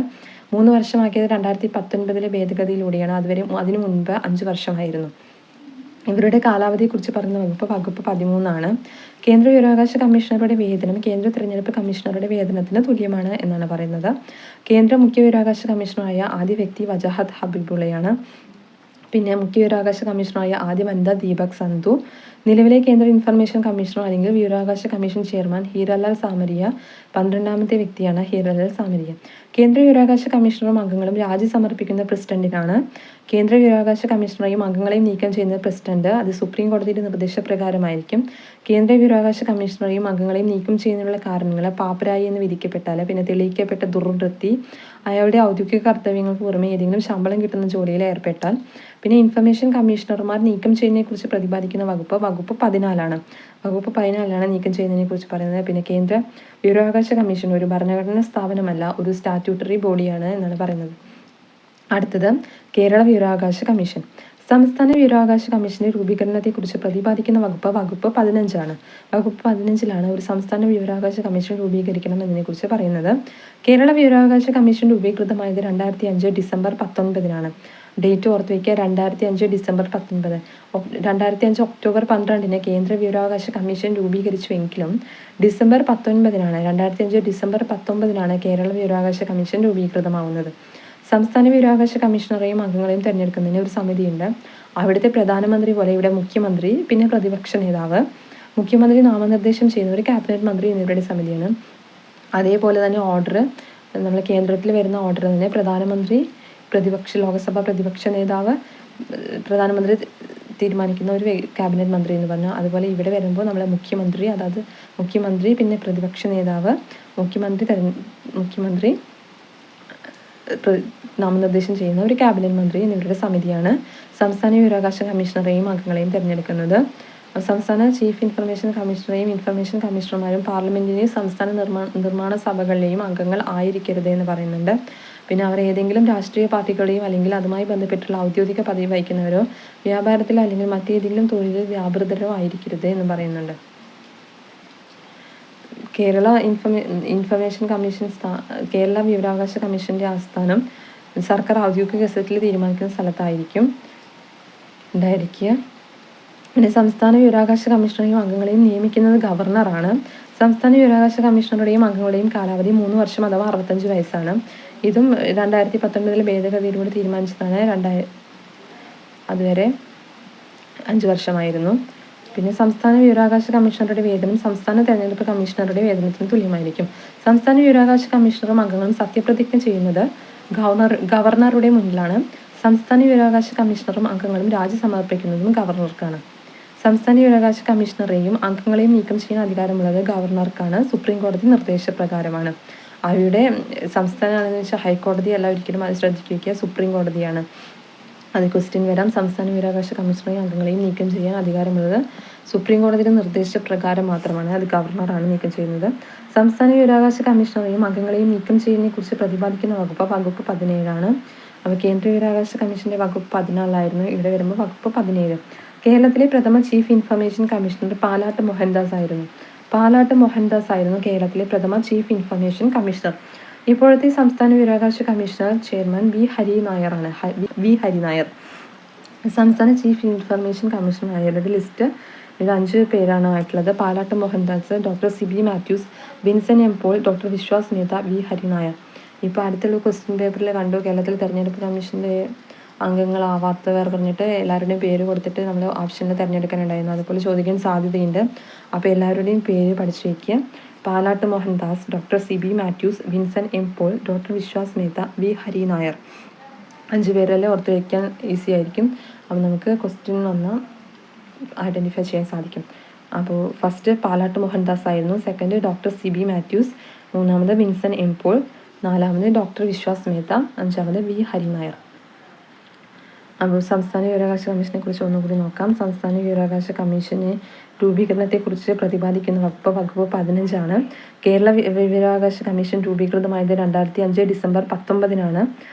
3 വർഷമാക്കിയത് 2019 ഭേദഗതിയിലൂടെയാണ്. അതിനു മുൻപ് 5 വർഷമായിരുന്നു. ഇവരുടെ കാലാവധിയെക്കുറിച്ച് പറയുന്ന വകുപ്പ് 13ആണ്. കേന്ദ്ര വിവരാവകാശ കമ്മീഷണറുടെ വേതനം കേന്ദ്ര തിരഞ്ഞെടുപ്പ് കമ്മീഷണറുടെ വേതനത്തിന് തുല്യമാണ് എന്നാണ് പറയുന്നത്. കേന്ദ്ര മുഖ്യ വിവരാവകാശ കമ്മീഷണറായ ആദ്യ വ്യക്തി വജാഹത്ത് ഹബീബുള്ളയാണ്. പിന്നെ മുഖ്യ വിവരാവകാശ കമ്മീഷണറായ ആദ്യ വനിത ദീപക് സന്ധു. നിലവിലെ കേന്ദ്ര ഇൻഫർമേഷൻ കമ്മീഷണർ അല്ലെങ്കിൽ വിവരാവകാശ കമ്മീഷൻ ചെയർമാൻ ഹീരാലാൽ സാമരിയ. 12ാമത്തെ വ്യക്തിയാണ് ഹീരാലാൽ സാമരിയ. കേന്ദ്ര വിവരാവകാശ കമ്മീഷണറും അംഗങ്ങളും രാജി സമർപ്പിക്കുന്ന പ്രസിഡന്റിനാണ്. കേന്ദ്ര വിവരാവകാശ കമ്മീഷണറെയും അംഗങ്ങളെയും നീക്കം ചെയ്യുന്ന പ്രസിഡന്റ്. അത് സുപ്രീം കോടതിയുടെ നിർദ്ദേശപ്രകാരമായിരിക്കും. കേന്ദ്ര വിവരാവകാശ കമ്മീഷണറെയും അംഗങ്ങളെയും നീക്കം ചെയ്യുന്നതിനുള്ള കാരണങ്ങൾ പാപ്പരായി എന്ന് വിധിക്കപ്പെട്ടാൽ, പിന്നെ തെളിയിക്കപ്പെട്ട ദുർവൃത്തി, അയാളുടെ ഔദ്യോഗിക കർത്തവ്യങ്ങൾക്ക് പുറമെ ഏതെങ്കിലും ശമ്പളം കിട്ടുന്ന ജോലിയിൽ ഏർപ്പെട്ടാൽ, പിന്നെ ഇൻഫർമേഷൻ കമ്മീഷണർമാർ നീക്കം ചെയ്യുന്നതിനെക്കുറിച്ച് പ്രതിപാദിക്കുന്ന വകുപ്പ് 14ആണ്. വകുപ്പ് 14ആണ് നീക്കം ചെയ്യുന്നതിനെക്കുറിച്ച് പറയുന്നത്. പിന്നെ കേന്ദ്ര വിവരാവകാശ കമ്മീഷൻ ഒരു ഭരണഘടനാ സ്ഥാപനമല്ല, ഒരു സ്റ്റാറ്റ്യൂട്ടറി ബോഡിയാണ് എന്നാണ് പറയുന്നത്. അടുത്തത് കേരള വിവരാവകാശ കമ്മീഷൻ. സംസ്ഥാന വിവരാവകാശ കമ്മീഷന്റെ രൂപീകരണത്തെക്കുറിച്ച് പ്രതിപാദിക്കുന്ന വകുപ്പ് 15 വകുപ്പ് 15 ഒരു സംസ്ഥാന വിവരാവകാശ കമ്മീഷൻ രൂപീകരിക്കണം എന്നതിനെക്കുറിച്ച് പറയുന്നത്. കേരള വിവരാവകാശ കമ്മീഷൻ രൂപീകൃതമായത് 2005 ഡിസംബർ 19 ഡേറ്റ് ഓർത്ത് വയ്ക്കുക. 2005 ഡിസംബർ 19. 2005 ഒക്ടോബർ 12 കേന്ദ്ര വിവരാവകാശ കമ്മീഷൻ രൂപീകരിച്ചുവെങ്കിലും ഡിസംബർ 19 2005 ഡിസംബർ 19 കേരള വിവരാവകാശ കമ്മീഷൻ രൂപീകൃതമാവുന്നത്. സംസ്ഥാന വിവരാവകാശ കമ്മീഷണറെയും അംഗങ്ങളെയും തിരഞ്ഞെടുക്കുന്നതിന് ഒരു സമിതിയുണ്ട്. അവിടുത്തെ പ്രധാനമന്ത്രി പോലെ ഇവിടെ മുഖ്യമന്ത്രി, പിന്നെ പ്രതിപക്ഷ നേതാവ്, മുഖ്യമന്ത്രി നാമനിർദ്ദേശം ചെയ്യുന്ന ഒരു ക്യാബിനറ്റ് മന്ത്രി എന്നിവരുടെ സമിതിയാണ്. അതേപോലെ തന്നെ ഓർഡർ, നമ്മൾ കേന്ദ്രത്തിൽ വരുന്ന ഓർഡർ തന്നെ പ്രധാനമന്ത്രി, ലോകസഭ പ്രതിപക്ഷ നേതാവ്, പ്രധാനമന്ത്രി തീരുമാനിക്കുന്ന ഒരു ക്യാബിനറ്റ് മന്ത്രി എന്ന് പറഞ്ഞാൽ. അതുപോലെ ഇവിടെ വരുമ്പോൾ നമ്മളെ മുഖ്യമന്ത്രി, അതായത് മുഖ്യമന്ത്രി, പിന്നെ പ്രതിപക്ഷ നേതാവ്, മുഖ്യമന്ത്രി നാമനിർദ്ദേശം ചെയ്യുന്ന ഒരു ക്യാബിനറ്റ് മന്ത്രി എന്നിവരുടെ സമിതിയാണ് സംസ്ഥാന വിവരാവകാശ കമ്മീഷണറെയും അംഗങ്ങളെയും തിരഞ്ഞെടുക്കുന്നത്. സംസ്ഥാന ചീഫ് ഇൻഫർമേഷൻ കമ്മീഷണറെയും ഇൻഫർമേഷൻ കമ്മീഷണർമാരും പാർലമെന്റിലെയും സംസ്ഥാന നിർമ്മാണ സഭകളിലെയും അംഗങ്ങൾ ആയിരിക്കരുത് എന്ന് പറയുന്നുണ്ട്. പിന്നെ അവർ ഏതെങ്കിലും രാഷ്ട്രീയ പാർട്ടികളുടെയും അല്ലെങ്കിൽ അതുമായി ബന്ധപ്പെട്ടുള്ള ഔദ്യോഗിക പദവി വഹിക്കുന്നവരോ വ്യാപാരത്തിലോ അല്ലെങ്കിൽ മറ്റേതെങ്കിലും തൊഴിലിൽ വ്യാപൃതരോ ആയിരിക്കരുത് എന്ന് പറയുന്നുണ്ട്. കേരള ഇൻഫർമേഷൻ കമ്മീഷൻ കേരള വിവരാവകാശ കമ്മീഷന്റെ ആസ്ഥാനം സർക്കാർ ഔദ്യോഗിക ഗസറ്റിൽ തീരുമാനിക്കുന്ന സ്ഥലത്തായിരിക്കും ഉണ്ടായിരിക്കുക. പിന്നെ സംസ്ഥാന വിവരാവകാശ കമ്മീഷണറെയും അംഗങ്ങളെയും നിയമിക്കുന്നത് ഗവർണറാണ്. സംസ്ഥാന വിവരാവകാശ കമ്മീഷണറുടെയും അംഗങ്ങളുടെയും കാലാവധി 3 വർഷം അഥവാ 65 വയസ്സാണ്. ഇതും 2019 ഭേദഗതിയിലൂടെ തീരുമാനിച്ചതാണ്. അതുവരെ 5 വർഷമായിരുന്നു. പിന്നെ സംസ്ഥാന വിവരാവകാശ കമ്മീഷണറുടെ വേതനം സംസ്ഥാന തെരഞ്ഞെടുപ്പ് കമ്മീഷണറുടെ വേതനത്തിന് തുല്യമായിരിക്കും. സംസ്ഥാന വിവരാവകാശ കമ്മീഷണറും അംഗങ്ങളും സത്യപ്രതിജ്ഞ ചെയ്യുന്നത് ഗവർണറുടെ മുന്നിലാണ്. സംസ്ഥാന വിവരാവകാശ കമ്മീഷണറും അംഗങ്ങളും രാജി സമർപ്പിക്കുന്നതും ഗവർണർക്കാണ്. സംസ്ഥാന വിവരാവകാശ കമ്മീഷണറെയും അംഗങ്ങളെയും നീക്കം ചെയ്യാൻ അധികാരമുള്ളത് ഗവർണർക്കാണ്. സുപ്രീം കോടതി നിർദ്ദേശപ്രകാരമാണ്. അവരുടെ സംസ്ഥാനമാണെന്ന് വെച്ചാൽ ഹൈക്കോടതി അല്ല, ഒരിക്കലും അത് ശ്രദ്ധിക്കുക, സുപ്രീം കോടതിയാണ്. അത് ക്വസ്റ്റ്യൻ വരാം. സംസ്ഥാന വിവരാവകാശ കമ്മീഷണറെയും അംഗങ്ങളെയും നീക്കം ചെയ്യാൻ അധികാരമുള്ളത് സുപ്രീം കോടതിയുടെ നിർദ്ദേശപ്രകാരം മാത്രമാണ്. അത് ഗവർണറാണ് നീക്കം ചെയ്യുന്നത്. സംസ്ഥാന വിവരാവകാശ കമ്മീഷണറെയും അംഗങ്ങളെയും നീക്കം ചെയ്യുന്നതിനെക്കുറിച്ച് പ്രതിപാദിക്കുന്ന വകുപ്പ് 17 അപ്പോൾ കേന്ദ്ര വിവരാവകാശ കമ്മീഷന്റെ വകുപ്പ് 14 ഇവിടെ വരുമ്പോൾ വകുപ്പ് 17. കേരളത്തിലെ പ്രഥമ chief information commissioner Palat Mohandas ആയിരുന്നു കേരളത്തിലെ പ്രഥമ ചീഫ് ഇൻഫർമേഷൻ കമ്മീഷണർ. ഇപ്പോഴത്തെ സംസ്ഥാന വിവരാവകാശ കമ്മീഷണർ ചെയർമാൻ വി ഹരിനായർ. സംസ്ഥാന ചീഫ് ഇൻഫർമേഷൻ കമ്മീഷണർമാരുടെ ലിസ്റ്റ് ഇത് 5 പേരാണ് ആയിട്ടുള്ളത്. Palat Mohandas, doctor Sibi Mathews, Vincent M Paul, doctor Vishwas Mehta, V Hari Nair. ഇപ്പോൾ അടുത്തുള്ള ക്വസ്റ്റ്യൻ പേപ്പറിൽ കണ്ടു, കേരളത്തിൽ തെരഞ്ഞെടുപ്പ് കമ്മീഷൻ്റെ അംഗങ്ങളാവാത്തവർ പറഞ്ഞിട്ട് എല്ലാവരുടെയും പേര് കൊടുത്തിട്ട് നമ്മൾ ഓപ്ഷനിൽ തിരഞ്ഞെടുക്കാനുണ്ടായിരുന്നു. അതുപോലെ ചോദിക്കാൻ സാധ്യതയുണ്ട്. അപ്പോൾ എല്ലാവരുടെയും പേര് പഠിച്ചു വയ്ക്കുക. Palat Mohandas, doctor Sibi Mathews, Vincent M Paul, doctor Vishwas Mehta, V Hari Nair. 5 പേരെല്ലാം ഓർത്ത് വയ്ക്കാൻ ഈസി ആയിരിക്കും. അപ്പോൾ നമുക്ക് ക്വസ്റ്റ്യൻ വന്നാൽ ഐഡൻറ്റിഫൈ ചെയ്യാൻ സാധിക്കും. അപ്പോൾ ഫസ്റ്റ് പാലാട്ട് മോഹൻദാസ് ആയിരുന്നു, സെക്കൻഡ് ഡോക്ടർ സിബി മാത്യൂസ്, 3ാമത് വിൻസെന്റ് എം പോൾ, 4ാമത് ഡോക്ടർ വിശ്വാസ് മേത്ത, 5ാമത് വി ഹരിനായർ. അപ്പോൾ സംസ്ഥാന വിവരാവകാശ കമ്മീഷനെ കുറിച്ച് ഒന്നുകൂടി നോക്കാം. സംസ്ഥാന വിവരാവകാശ കമ്മീഷനെ രൂപീകരണത്തെക്കുറിച്ച് പ്രതിപാദിക്കുന്ന വകുപ്പ് 15 കേരള വിവരാവകാശ കമ്മീഷൻ രൂപീകൃതമായത് 2005 ഡിസംബർ 19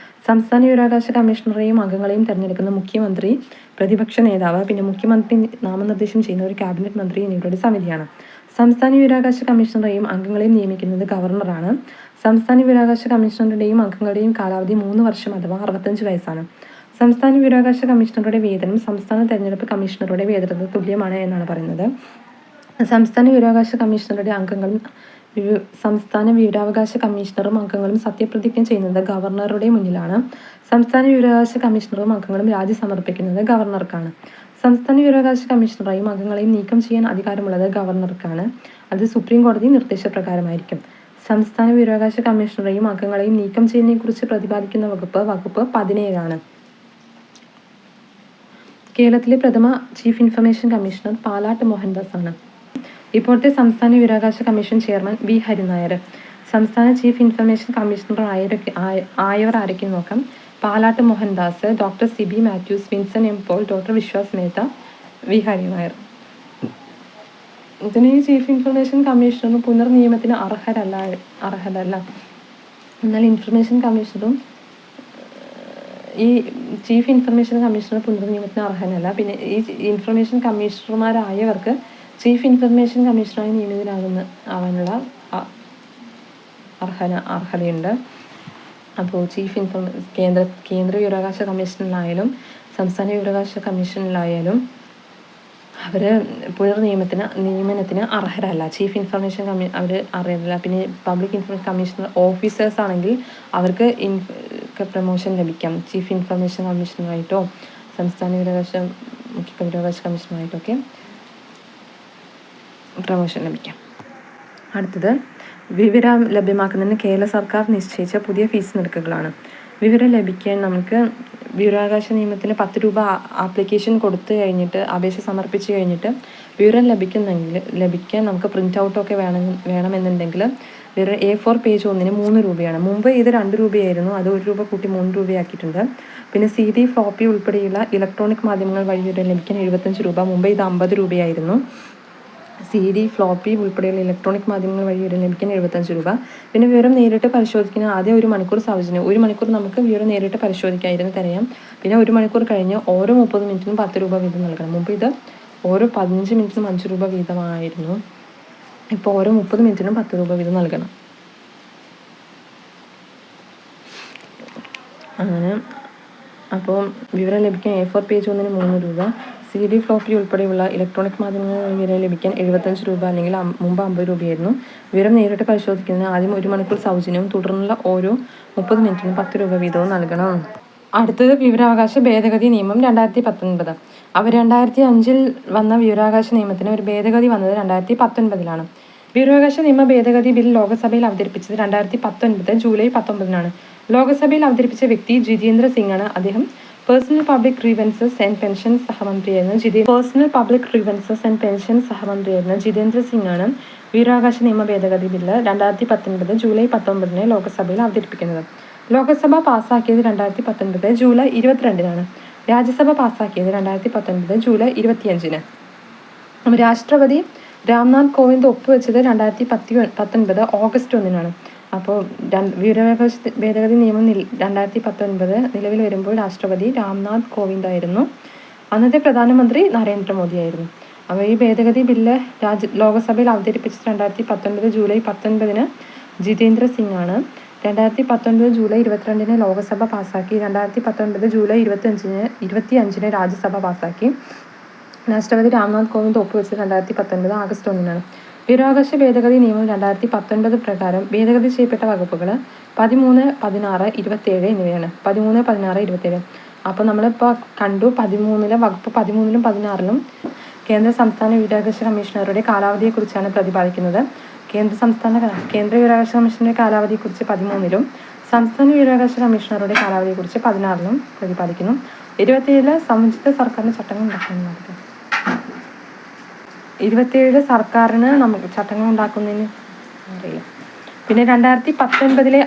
സംസ്ഥാന വിവരാവകാശ കമ്മീഷണറെയും അംഗങ്ങളെയും തിരഞ്ഞെടുക്കുന്ന മുഖ്യമന്ത്രി, പ്രതിപക്ഷ നേതാവ്, പിന്നെ മുഖ്യമന്ത്രി നാമനിർദ്ദേശം ചെയ്യുന്ന ഒരു ക്യാബിനറ്റ് മന്ത്രി എന്നിവരുടെ സമിതിയാണ്. സംസ്ഥാന വിവരാവകാശ കമ്മീഷണറെയും അംഗങ്ങളെയും നിയമിക്കുന്നത് ഗവർണറാണ്. സംസ്ഥാന വിവരാവകാശ കമ്മീഷണറുടെയും അംഗങ്ങളുടെയും കാലാവധി 3 വർഷം അഥവാ 65 വയസ്സാണ്. സംസ്ഥാന വിവരാവകാശ കമ്മീഷണറുടെ വേതനം സംസ്ഥാന തെരഞ്ഞെടുപ്പ് കമ്മീഷണറുടെ വേതനത്തിന് തുല്യമാണ് എന്നാണ് പറയുന്നത്. സംസ്ഥാന വിവരാവകാശ കമ്മീഷണറുടെ അംഗങ്ങളും സംസ്ഥാന വിവരാവകാശ കമ്മീഷണറും അംഗങ്ങളും സത്യപ്രതിജ്ഞ ചെയ്യുന്നത് ഗവർണറുടെ മുന്നിലാണ്. സംസ്ഥാന വിവരാവകാശ കമ്മീഷണറും അംഗങ്ങളും രാജി സമർപ്പിക്കുന്നത് ഗവർണർക്കാണ്. സംസ്ഥാന വിവരാവകാശ കമ്മീഷണറെയും അംഗങ്ങളെയും നീക്കം ചെയ്യാൻ അധികാരമുള്ളത് ഗവർണർക്കാണ്. അത് സുപ്രീം കോടതി നിർദ്ദേശപ്രകാരമായിരിക്കും. സംസ്ഥാന വിവരാവകാശ കമ്മീഷണറെയും അംഗങ്ങളെയും നീക്കം ചെയ്യുന്നതിനെക്കുറിച്ച് പ്രതിപാദിക്കുന്ന വകുപ്പ് 17 കേരളത്തിലെ പ്രഥമ chief information commissioner Palat Mohandas ആണ്. ഇപ്പോഴത്തെ സംസ്ഥാന വിവരാവകാശ കമ്മീഷൻ ചെയർമാൻ വി ഹരിനായർ. സംസ്ഥാന ചീഫ് ഇൻഫർമേഷൻ കമ്മീഷണർ ആയവർ ആരൊക്കെ നോക്കാം. Palat Mohandas, doctor Sibi Mathews, Vincent M Paul, doctor Vishwas Mehta, V Hari Nair. ഇതിന് ഈ ചീഫ് ഇൻഫർമേഷൻ കമ്മീഷണറും പുനർനിയമത്തിന് അർഹരല്ല. എന്നാൽ ഇൻഫർമേഷൻ കമ്മീഷണറും ഈ ചീഫ് ഇൻഫർമേഷൻ കമ്മീഷണർ പുനർനിയമനത്തിന് അർഹനല്ല. പിന്നെ ഈ ഇൻഫർമേഷൻ കമ്മീഷണർമാരായവർക്ക് ചീഫ് ഇൻഫർമേഷൻ കമ്മീഷണറായി ആവാനുള്ള അർഹതയുണ്ട്. അപ്പോൾ കേന്ദ്ര വിവരാവകാശ കമ്മീഷനിലായാലും സംസ്ഥാന വിവരാവകാശ കമ്മീഷനിലായാലും അവർ നിയമനത്തിന് അർഹരല്ല. ചീഫ് ഇൻഫർമേഷൻ അവർ അർഹരല്ല. പിന്നെ പബ്ലിക് ഇൻഫർമേഷൻ കമ്മീഷണർ ഓഫീസേഴ്സ് ആണെങ്കിൽ അവർക്ക് പ്രമോഷൻ ലഭിക്കാം. ചീഫ് ഇൻഫർമേഷൻ കമ്മീഷണറായിട്ടോ സംസ്ഥാന മുഖ്യ വിവരാവകാശ കമ്മീഷണറായിട്ടൊക്കെ പ്രമോഷൻ ലഭിക്കാം. അടുത്തത് വിവരം ലഭ്യമാക്കുന്നതിന് കേരള സർക്കാർ നിശ്ചയിച്ച പുതിയ ഫീസ് നിരക്കുകളാണ്. വിവരം ലഭിക്കാൻ നമുക്ക് വിവരാവകാശ നിയമത്തിന് 10 രൂപ ആപ്ലിക്കേഷൻ കൊടുത്തു കഴിഞ്ഞിട്ട് അപേക്ഷ സമർപ്പിച്ച് കഴിഞ്ഞിട്ട് വിവരം ലഭിക്കാൻ നമുക്ക് പ്രിൻ്റ് ഔട്ടൊക്കെ വേണമെന്നുണ്ടെങ്കിൽ A4 പേജ് ഒന്നിന് 3 രൂപയാണ്. മുമ്പ് ഇത് 2 രൂപയായിരുന്നു. അത് 1 രൂപ കൂട്ടി 3 രൂപയാക്കിയിട്ടുണ്ട്. പിന്നെ CD, ഫ്ലോപ്പി ഉൾപ്പെടെയുള്ള ഇലക്ട്രോണിക് മാധ്യമങ്ങൾ വഴി വിവരം ലഭിക്കാൻ 75 രൂപ. മുമ്പ് ഇത് 50 രൂപയായിരുന്നു. CD, ഫ്ലോപ്പി ഉൾപ്പെടെയുള്ള ഇലക്ട്രോണിക് മാധ്യമങ്ങൾ വഴി വിവരം ലഭിക്കാൻ 75 രൂപ. പിന്നെ വിവരം നേരിട്ട് പരിശോധിക്കുന്ന ആദ്യം 1 മണിക്കൂർ സൗജന്യം. 1 മണിക്കൂർ നമുക്ക് വിവരം നേരിട്ട് പരിശോധിക്കാമായിരുന്നു, തരാം. പിന്നെ 1 മണിക്കൂർ കഴിഞ്ഞ് ഓരോ 30 മിനിറ്റിനും 10 രൂപ വീതം നൽകണം. മുമ്പ് ഇത് ഓരോ 15 മിനിറ്റിനും 5 രൂപ വീതമായിരുന്നു. ഇപ്പോൾ ഓരോ 30 മിനിറ്റിനും 10 രൂപ വീതം നൽകണം. അങ്ങനെ അപ്പോൾ വിവരം ലഭിക്കാൻ A4 പേജ് ഒന്നിന് 3 രൂപ. CD, ഫ്ലോപ്പി ഉൾപ്പെടെയുള്ള ഇലക്ട്രോണിക് മാധ്യമങ്ങൾ വിവരം ലഭിക്കാൻ 75 രൂപ, അല്ലെങ്കിൽ മുമ്പ് 50 രൂപയായിരുന്നു. വിവരം നേരിട്ട് പരിശോധിക്കുന്നതിന് ആദ്യം 1 മണിക്കൂർ സൗജന്യവും തുടർന്നുള്ള ഓരോ 30 മിനിറ്റിനും 10 രൂപ വീതവും നൽകണം. അടുത്തത് വിവരാവകാശ ഭേദഗതി നിയമം 2019. 2005 വന്ന വിവരാവകാശ നിയമത്തിന് ഒരു ഭേദഗതി വന്നത് 2019 വിവരാവകാശ നിയമ ഭേദഗതി ബിൽ ലോക്സഭയിൽ അവതരിപ്പിച്ചത് 2019 ജൂലൈ 19 ലോക്സഭയിൽ അവതരിപ്പിച്ച വ്യക്തി ജിതേന്ദ്ര സിംഗ് ആണ്. അദ്ദേഹം personnel public grievances and pension സഹമന്ത്രിയായിരുന്ന ജിതേന്ദ്ര സിംഗ് ആണ് വിവരാവകാശ നിയമ ഭേദഗതി ബില്ല് 2019 ജൂലൈ 19 ലോക്സഭയിൽ അവതരിപ്പിക്കുന്നത്. ലോക്സഭ പാസ്സാക്കിയത് 2019 ജൂലൈ 22 രാജ്യസഭ പാസ്സാക്കിയത് 2019 ജൂലൈ 25. രാഷ്ട്രപതി രാംനാഥ് കോവിന്ദ് ഒപ്പുവെച്ചത് 2019 ഓഗസ്റ്റ് 1. അപ്പോൾ വിവരാവകാശ ഭേദഗതി നിയമം 2019 നിലവിൽ വരുമ്പോൾ രാഷ്ട്രപതി രാംനാഥ് കോവിന്ദ് ആയിരുന്നു. അന്നത്തെ പ്രധാനമന്ത്രി നരേന്ദ്രമോദി ആയിരുന്നു. അപ്പോൾ ഈ ഭേദഗതി ബില്ല് ലോക്സഭയിൽ അവതരിപ്പിച്ചത് 2019 ജൂലൈ 19 ജിതേന്ദ്ര സിംഗ് ആണ്. 2019 ജൂലൈ 22 ലോക്സഭ പാസ്സാക്കി. 2019 ജൂലൈ 25 രാജ്യസഭ പാസ്സാക്കി. രാഷ്ട്രപതി രാംനാഥ് കോവിന്ദ് ഒപ്പുവെച്ചത് 2019 ആഗസ്റ്റ് 1. വിവരാവകാശ ഭേദഗതി നിയമം 2019 പ്രകാരം ഭേദഗതി ചെയ്യപ്പെട്ട വകുപ്പുകൾ 13, 16, 27 എന്നിവയാണ്. 13, 16, 27. അപ്പോൾ നമ്മളിപ്പോൾ കണ്ടു 13 വകുപ്പ് 13ലും 16ലും കേന്ദ്ര സംസ്ഥാന വിവരാവകാശ കമ്മീഷണറുടെ കാലാവധിയെക്കുറിച്ചാണ് പ്രതിപാദിക്കുന്നത്. കേന്ദ്ര വിവരാവകാശ കമ്മീഷണറുടെ കാലാവധിയെക്കുറിച്ച് 13ലും സംസ്ഥാന വിവരാവകാശ കമ്മീഷണറുടെ കാലാവധിയെക്കുറിച്ച് 16ലും പ്രതിപാദിക്കുന്നു. 27 സംയുക്ത സർക്കാരിന് ചട്ടങ്ങൾ ഉണ്ടാക്കുന്നത്. 27 സർക്കാരിന് നമുക്ക് ചട്ടങ്ങൾ ഉണ്ടാക്കുന്നതിന് അറിയില്ല. പിന്നെ 2019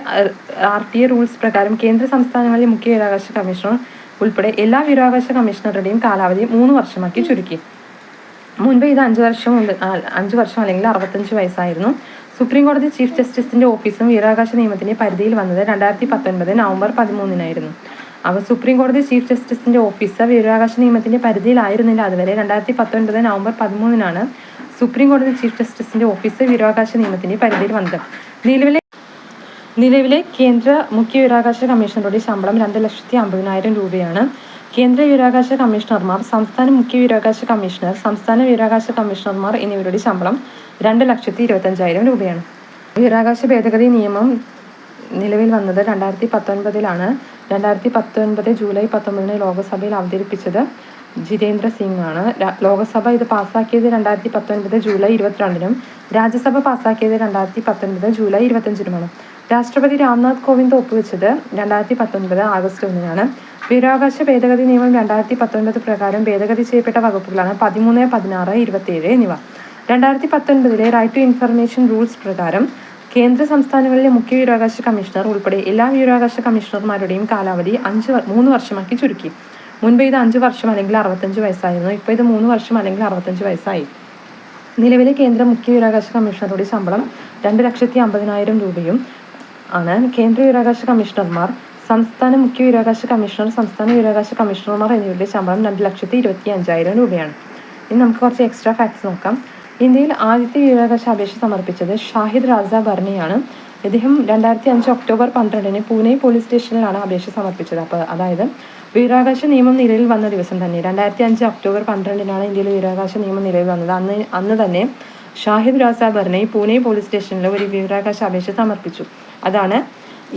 RTA റൂൾസ് പ്രകാരം കേന്ദ്ര സംസ്ഥാനങ്ങളിലെ മുഖ്യ വിവരാവകാശ കമ്മീഷണർ ഉൾപ്പെടെ എല്ലാ വിവരാവകാശ കമ്മീഷണറുടെയും കാലാവധി 3 വർഷമാക്കി ചുരുക്കി. മുൻപ് ഇത് 5 വർഷം അല്ലെങ്കിൽ 65 വയസ്സായിരുന്നു. സുപ്രീം കോടതി ചീഫ് ജസ്റ്റിസിന്റെ ഓഫീസും വിവരാവകാശ നിയമത്തിന്റെ പരിധിയിൽ വന്നത് 2019 നവംബർ 13 അപ്പോൾ സുപ്രീം കോടതി ചീഫ് ജസ്റ്റിസിന്റെ ഓഫീസ് വിവരാവകാശ നിയമത്തിന്റെ പരിധിയിലായിരുന്നില്ല അതുവരെ. 2019 നവംബർ 13 സുപ്രീം കോടതി ചീഫ് ജസ്റ്റിസിന്റെ ഓഫീസ് വിവരാവകാശ നിയമത്തിന്റെ പരിധിയിൽ വന്നത്. നിലവിലെ കേന്ദ്ര മുഖ്യ വിവരാവകാശ കമ്മീഷണറുടെ ശമ്പളം 2,50,000 രൂപയാണ്. കേന്ദ്ര വിവരാവകാശ കമ്മീഷണർമാർ, സംസ്ഥാന മുഖ്യ വിവരാവകാശ കമ്മീഷണർ, സംസ്ഥാന വിവരാവകാശ കമ്മീഷണർമാർ എന്നിവരുടെ ശമ്പളം 2,25,000 രൂപയാണ്. വിവരാവകാശ ഭേദഗതി നിയമം നിലവിൽ വന്നത് 2019 2019 ജൂലൈ 19 ലോക്സഭയിൽ അവതരിപ്പിച്ചത് ജിതേന്ദ്ര സിംഗ് ആണ്. ലോക്സഭ ഇത് പാസ്സാക്കിയത് 2019 ജൂലൈ 22 രാജ്യസഭ പാസ്സാക്കിയത് 2019 ജൂലൈ 25 രാഷ്ട്രപതി രാംനാഥ് കോവിന്ദ് ഒപ്പുവെച്ചത് 2019 ആഗസ്റ്റ് 1 വിവരാവകാശ ഭേദഗതി നിയമം 2019 പ്രകാരം ഭേദഗതി ചെയ്യപ്പെട്ട വകുപ്പുകളാണ് 13, 16, 27 എന്നിവ. 2019 റൈറ്റ് ടു ഇൻഫർമേഷൻ റൂൾസ് പ്രകാരം കേന്ദ്ര സംസ്ഥാനങ്ങളിലെ മുഖ്യ വിവരാവകാശ കമ്മീഷണർ ഉൾപ്പെടെ എല്ലാ വിവരാവകാശ കമ്മീഷണർമാരുടെയും കാലാവധി 3 വർഷമാക്കി ചുരുക്കി. മുൻപ് ഇത് 5 വർഷം അല്ലെങ്കിൽ 65 വയസ്സായിരുന്നു. ഇപ്പോൾ ഇത് 3 വർഷം അല്ലെങ്കിൽ 65 വയസ്സായി. നിലവിലെ കേന്ദ്ര മുഖ്യ വിവരാവകാശ കമ്മീഷണറുടെ ശമ്പളം 2,50,000 രൂപയും ആണ്. കേന്ദ്ര വിവരാവകാശ കമ്മീഷണർമാർ, സംസ്ഥാന മുഖ്യ വിവരാവകാശ കമ്മീഷണർ, സംസ്ഥാന വിവരാവകാശ കമ്മീഷണർമാർ എന്നിവരുടെ ശമ്പളം 2,25,000 രൂപയാണ്. ഇനി നമുക്ക് കുറച്ച് എക്സ്ട്രാ ഫാക്ട്സ് നോക്കാം. ഇന്ത്യയിൽ ആദ്യത്തെ വിവരാവകാശ അപേക്ഷ സമർപ്പിച്ചത് ഷാഹിദ് റാസ ബർണിയാണ്. ഇദ്ദേഹം 2005 ഒക്ടോബർ 12 പൂനെ പോലീസ് സ്റ്റേഷനിലാണ് അപേക്ഷ സമർപ്പിച്ചത്. അതായത് വിവരാവകാശ നിയമം നിലവിൽ വന്ന ദിവസം തന്നെ 2005 ഒക്ടോബർ 12 ഇന്ത്യയിൽ വിവരാവകാശ നിയമം നിലവിൽ വന്നത്. അന്ന് തന്നെ ഷാഹിദ് റാസ ബർണി പൂനെ പോലീസ് സ്റ്റേഷനിൽ ഒരു വിവരാവകാശ അപേക്ഷ സമർപ്പിച്ചു. അതാണ്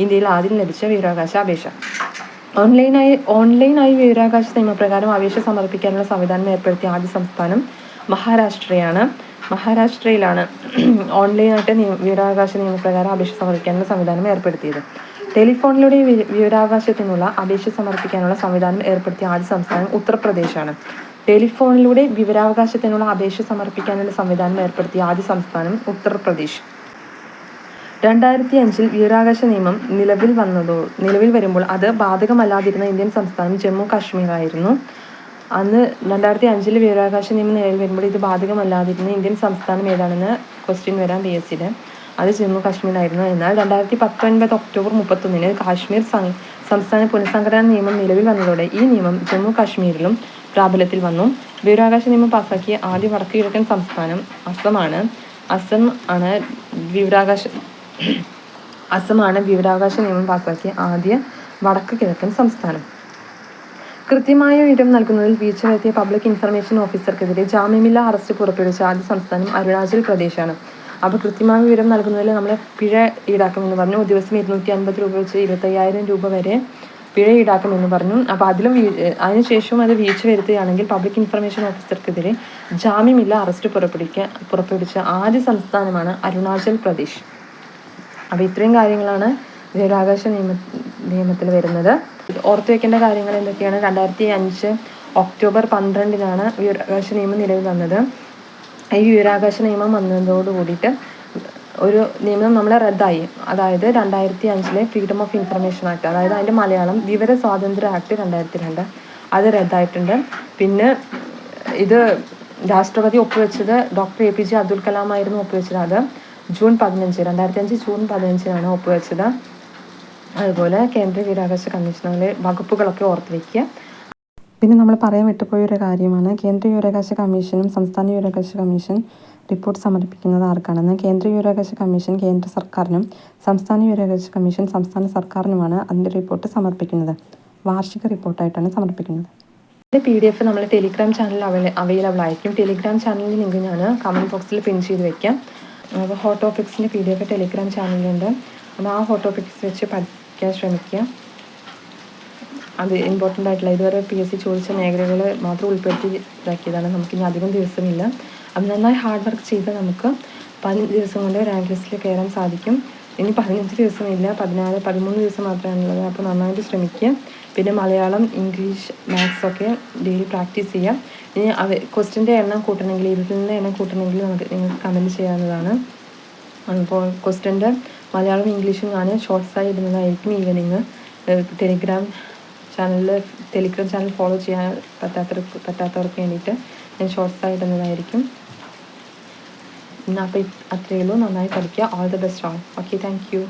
ഇന്ത്യയിൽ ആദ്യം ലഭിച്ച വിവരാവകാശ അപേക്ഷ. ഓൺലൈനായി വിവരാവകാശ നിയമപ്രകാരം അപേക്ഷ സമർപ്പിക്കാനുള്ള സംവിധാനം ഏർപ്പെടുത്തിയ ആദ്യ സംസ്ഥാനം മഹാരാഷ്ട്രയാണ്. മഹാരാഷ്ട്രയിലാണ് ഓൺലൈനായിട്ട് വിവരാവകാശ നിയമപ്രകാരം അപേക്ഷ സമർപ്പിക്കാനുള്ള സംവിധാനം ഏർപ്പെടുത്തിയത്. ടെലിഫോണിലൂടെ വിവരാവകാശത്തിനുള്ള അപേക്ഷ സമർപ്പിക്കാനുള്ള സംവിധാനം ഏർപ്പെടുത്തിയ ആദ്യ സംസ്ഥാനം ഉത്തർപ്രദേശാണ്. ടെലിഫോണിലൂടെ വിവരാവകാശത്തിനുള്ള അപേക്ഷ സമർപ്പിക്കാനുള്ള സംവിധാനം ഏർപ്പെടുത്തിയ ആദ്യ സംസ്ഥാനം ഉത്തർപ്രദേശ്. 2005 വിവരാവകാശ നിയമം നിലവിൽ വരുമ്പോൾ അത് ബാധകമല്ലാതിരുന്ന ഇന്ത്യൻ സംസ്ഥാനം ജമ്മു കാശ്മീരായിരുന്നു. അന്ന് 2005 വിവരാവകാശ നിയമം നിലവിൽ വരുമ്പോൾ ഇത് ബാധകമല്ലാതിരുന്ന ഇന്ത്യൻ സംസ്ഥാനം ഏതാണെന്ന് ക്വസ്റ്റ്യൻ വരാം PSCയിൽ. അത് ജമ്മു കാശ്മീരായിരുന്നു. എന്നാൽ 2019 ഒക്ടോബർ 31 കാശ്മീർ സംസ്ഥാന പുനഃസംഘടനാ നിയമം നിലവിൽ വന്നതോടെ ഈ നിയമം ജമ്മു കാശ്മീരിലും പ്രാബല്യത്തിൽ വന്നു. വിവരാവകാശ നിയമം പാസാക്കിയ ആദ്യ വടക്ക് കിഴക്കൻ സംസ്ഥാനം അസമാണ്. അസമാണ് വിവരാവകാശ നിയമം പാസാക്കിയ ആദ്യ വടക്ക് കിഴക്കൻ സംസ്ഥാനം. കൃത്യമായ വിവരം നൽകുന്നതിൽ വീഴ്ച വരുത്തിയ പബ്ലിക് ഇൻഫർമേഷൻ ഓഫീസർക്കെതിരെ ജാമ്യമില്ലാ അറസ്റ്റ് പുറപ്പെടുവിച്ച ആദ്യ സംസ്ഥാനം അരുണാചൽ പ്രദേശാണ്. അപ്പോൾ കൃത്യമായ വിവരം നൽകുന്നതിൽ നമ്മൾ പിഴ ഈടാക്കുമെന്ന് പറഞ്ഞു. ദിവസം 250 രൂപ വെച്ച് 25,000 രൂപ വരെ പിഴ ഈടാക്കുമെന്ന് പറഞ്ഞു. അപ്പോൾ അതിനുശേഷം അത് വീഴ്ച വരുത്തുകയാണെങ്കിൽ പബ്ലിക് ഇൻഫർമേഷൻ ഓഫീസർക്കെതിരെ ജാമ്യമില്ലാ അറസ്റ്റ് പുറപ്പെടുവിച്ച ആദ്യ സംസ്ഥാനമാണ് അരുണാചൽ പ്രദേശ്. അപ്പോൾ ഇത്രയും കാര്യങ്ങളാണ് വിവരാവകാശ നിയമത്തിൽ വരുന്നത്. ഓർത്തു വയ്ക്കേണ്ട കാര്യങ്ങൾ എന്തൊക്കെയാണ്? 2005 ഒക്ടോബർ 12 വിവരാവകാശ നിയമം നിലവിൽ വന്നത്. ഈ വിവരാവകാശ നിയമം വന്നതോട് കൂടിയിട്ട് ഒരു നിയമം നമ്മളെ റദ്ദായി. അതായത് 2005 ഫ്രീഡം ഓഫ് ഇൻഫർമേഷൻ ആക്ട്, അതായത് അതിൻ്റെ മലയാളം വിവര സ്വാതന്ത്ര്യ ആക്ട് 2002, അത് റദ്ദായിട്ടുണ്ട്. പിന്നെ ഇത് രാഷ്ട്രപതി ഒപ്പുവെച്ചത് ഡോക്ടർ APJ അബ്ദുൽ കലാം ആയിരുന്നു ഒപ്പുവെച്ചത്. അത് ജൂൺ 15, 2005 ജൂൺ 15 ഒപ്പുവെച്ചത്. അതുപോലെ കേന്ദ്ര വിവരാവകാശ കമ്മീഷനിലെ വകുപ്പുകളൊക്കെ ഓർത്ത് വയ്ക്കുക. പിന്നെ നമ്മൾ പറയാൻ വിട്ടുപോയൊരു കാര്യമാണ്, കേന്ദ്ര വിവരാവകാശ കമ്മീഷനും സംസ്ഥാന വിവരാവകാശ കമ്മീഷൻ റിപ്പോർട്ട് സമർപ്പിക്കുന്നത് ആർക്കാണെന്ന്. കേന്ദ്ര വിവരാവകാശ കമ്മീഷൻ കേന്ദ്ര സർക്കാരിനും സംസ്ഥാന വിവരാവകാശ കമ്മീഷൻ സംസ്ഥാന സർക്കാരിനുമാണ് അതിൻ്റെ റിപ്പോർട്ട് സമർപ്പിക്കുന്നത്. വാർഷിക റിപ്പോർട്ടായിട്ടാണ് സമർപ്പിക്കുന്നത്. ഇതിൻ്റെ PDF നമ്മൾ ടെലിഗ്രാം ചാനലിൽ അവൈലബിൾ ആയിരിക്കും. ടെലിഗ്രാം ചാനലിൻ്റെ ലിങ്ക് ഞാൻ കമൻറ്റ് ബോക്സിൽ പിൻ ചെയ്ത് വയ്ക്കാം. അപ്പോൾ ഹോട്ട് ടോപ്പിക്സിൻ്റെ PDF ടെലിഗ്രാം ചാനലിലുണ്ട്. അപ്പോൾ ആ ഹോട്ട് ടോപ്പിക്സ് വെച്ച് പഠിക്കാൻ ശ്രമിക്കുക. അത് ഇമ്പോർട്ടൻ്റ് ആയിട്ടുള്ള ഇതുവരെ PSC ചോദിച്ച മേഖലകൾ മാത്രം ഉൾപ്പെടുത്തി ഇതാക്കിയതാണ്. നമുക്കിനി അധികം ദിവസമില്ല. അത് നന്നായി ഹാർഡ് വർക്ക് ചെയ്ത് നമുക്ക് 15 ദിവസം കൊണ്ട് റാങ്ക് ലിസ്റ്റിൽ കയറാൻ സാധിക്കും. ഇനി 15 ദിവസമില്ല, 14, 13 ദിവസം മാത്രമാണുള്ളത്. അപ്പോൾ നന്നായിട്ട് ശ്രമിക്കുക. പിന്നെ മലയാളം, ഇംഗ്ലീഷ്, മാത്സ് ഒക്കെ ഡെയിലി പ്രാക്ടീസ് ചെയ്യാം. ഇനി ക്വസ്റ്റ്യൻ്റെ എണ്ണം കൂട്ടണമെങ്കിൽ, ഇരുപതിൻ്റെ എണ്ണം കൂട്ടണമെങ്കിൽ നിങ്ങൾക്ക് കമൻറ്റ് ചെയ്യാവുന്നതാണ്. അപ്പോൾ ക്വസ്റ്റ്യൻ്റെ മലയാളം, ഇംഗ്ലീഷും ഞാൻ ഷോർട്ട്സായി ഇടുന്നതായിരിക്കും. ഈവനിങ് ടെലിഗ്രാം ചാനൽ ഫോളോ ചെയ്യാൻ പറ്റാത്തവർക്ക് വേണ്ടിയിട്ട് ഞാൻ ഷോർട്ട്സായി ഇടുന്നതായിരിക്കും. അപ്പോൾ അത്രയേ ഉള്ളൂ. നന്നായി പഠിക്കുക. All the best all. Okay, thank you.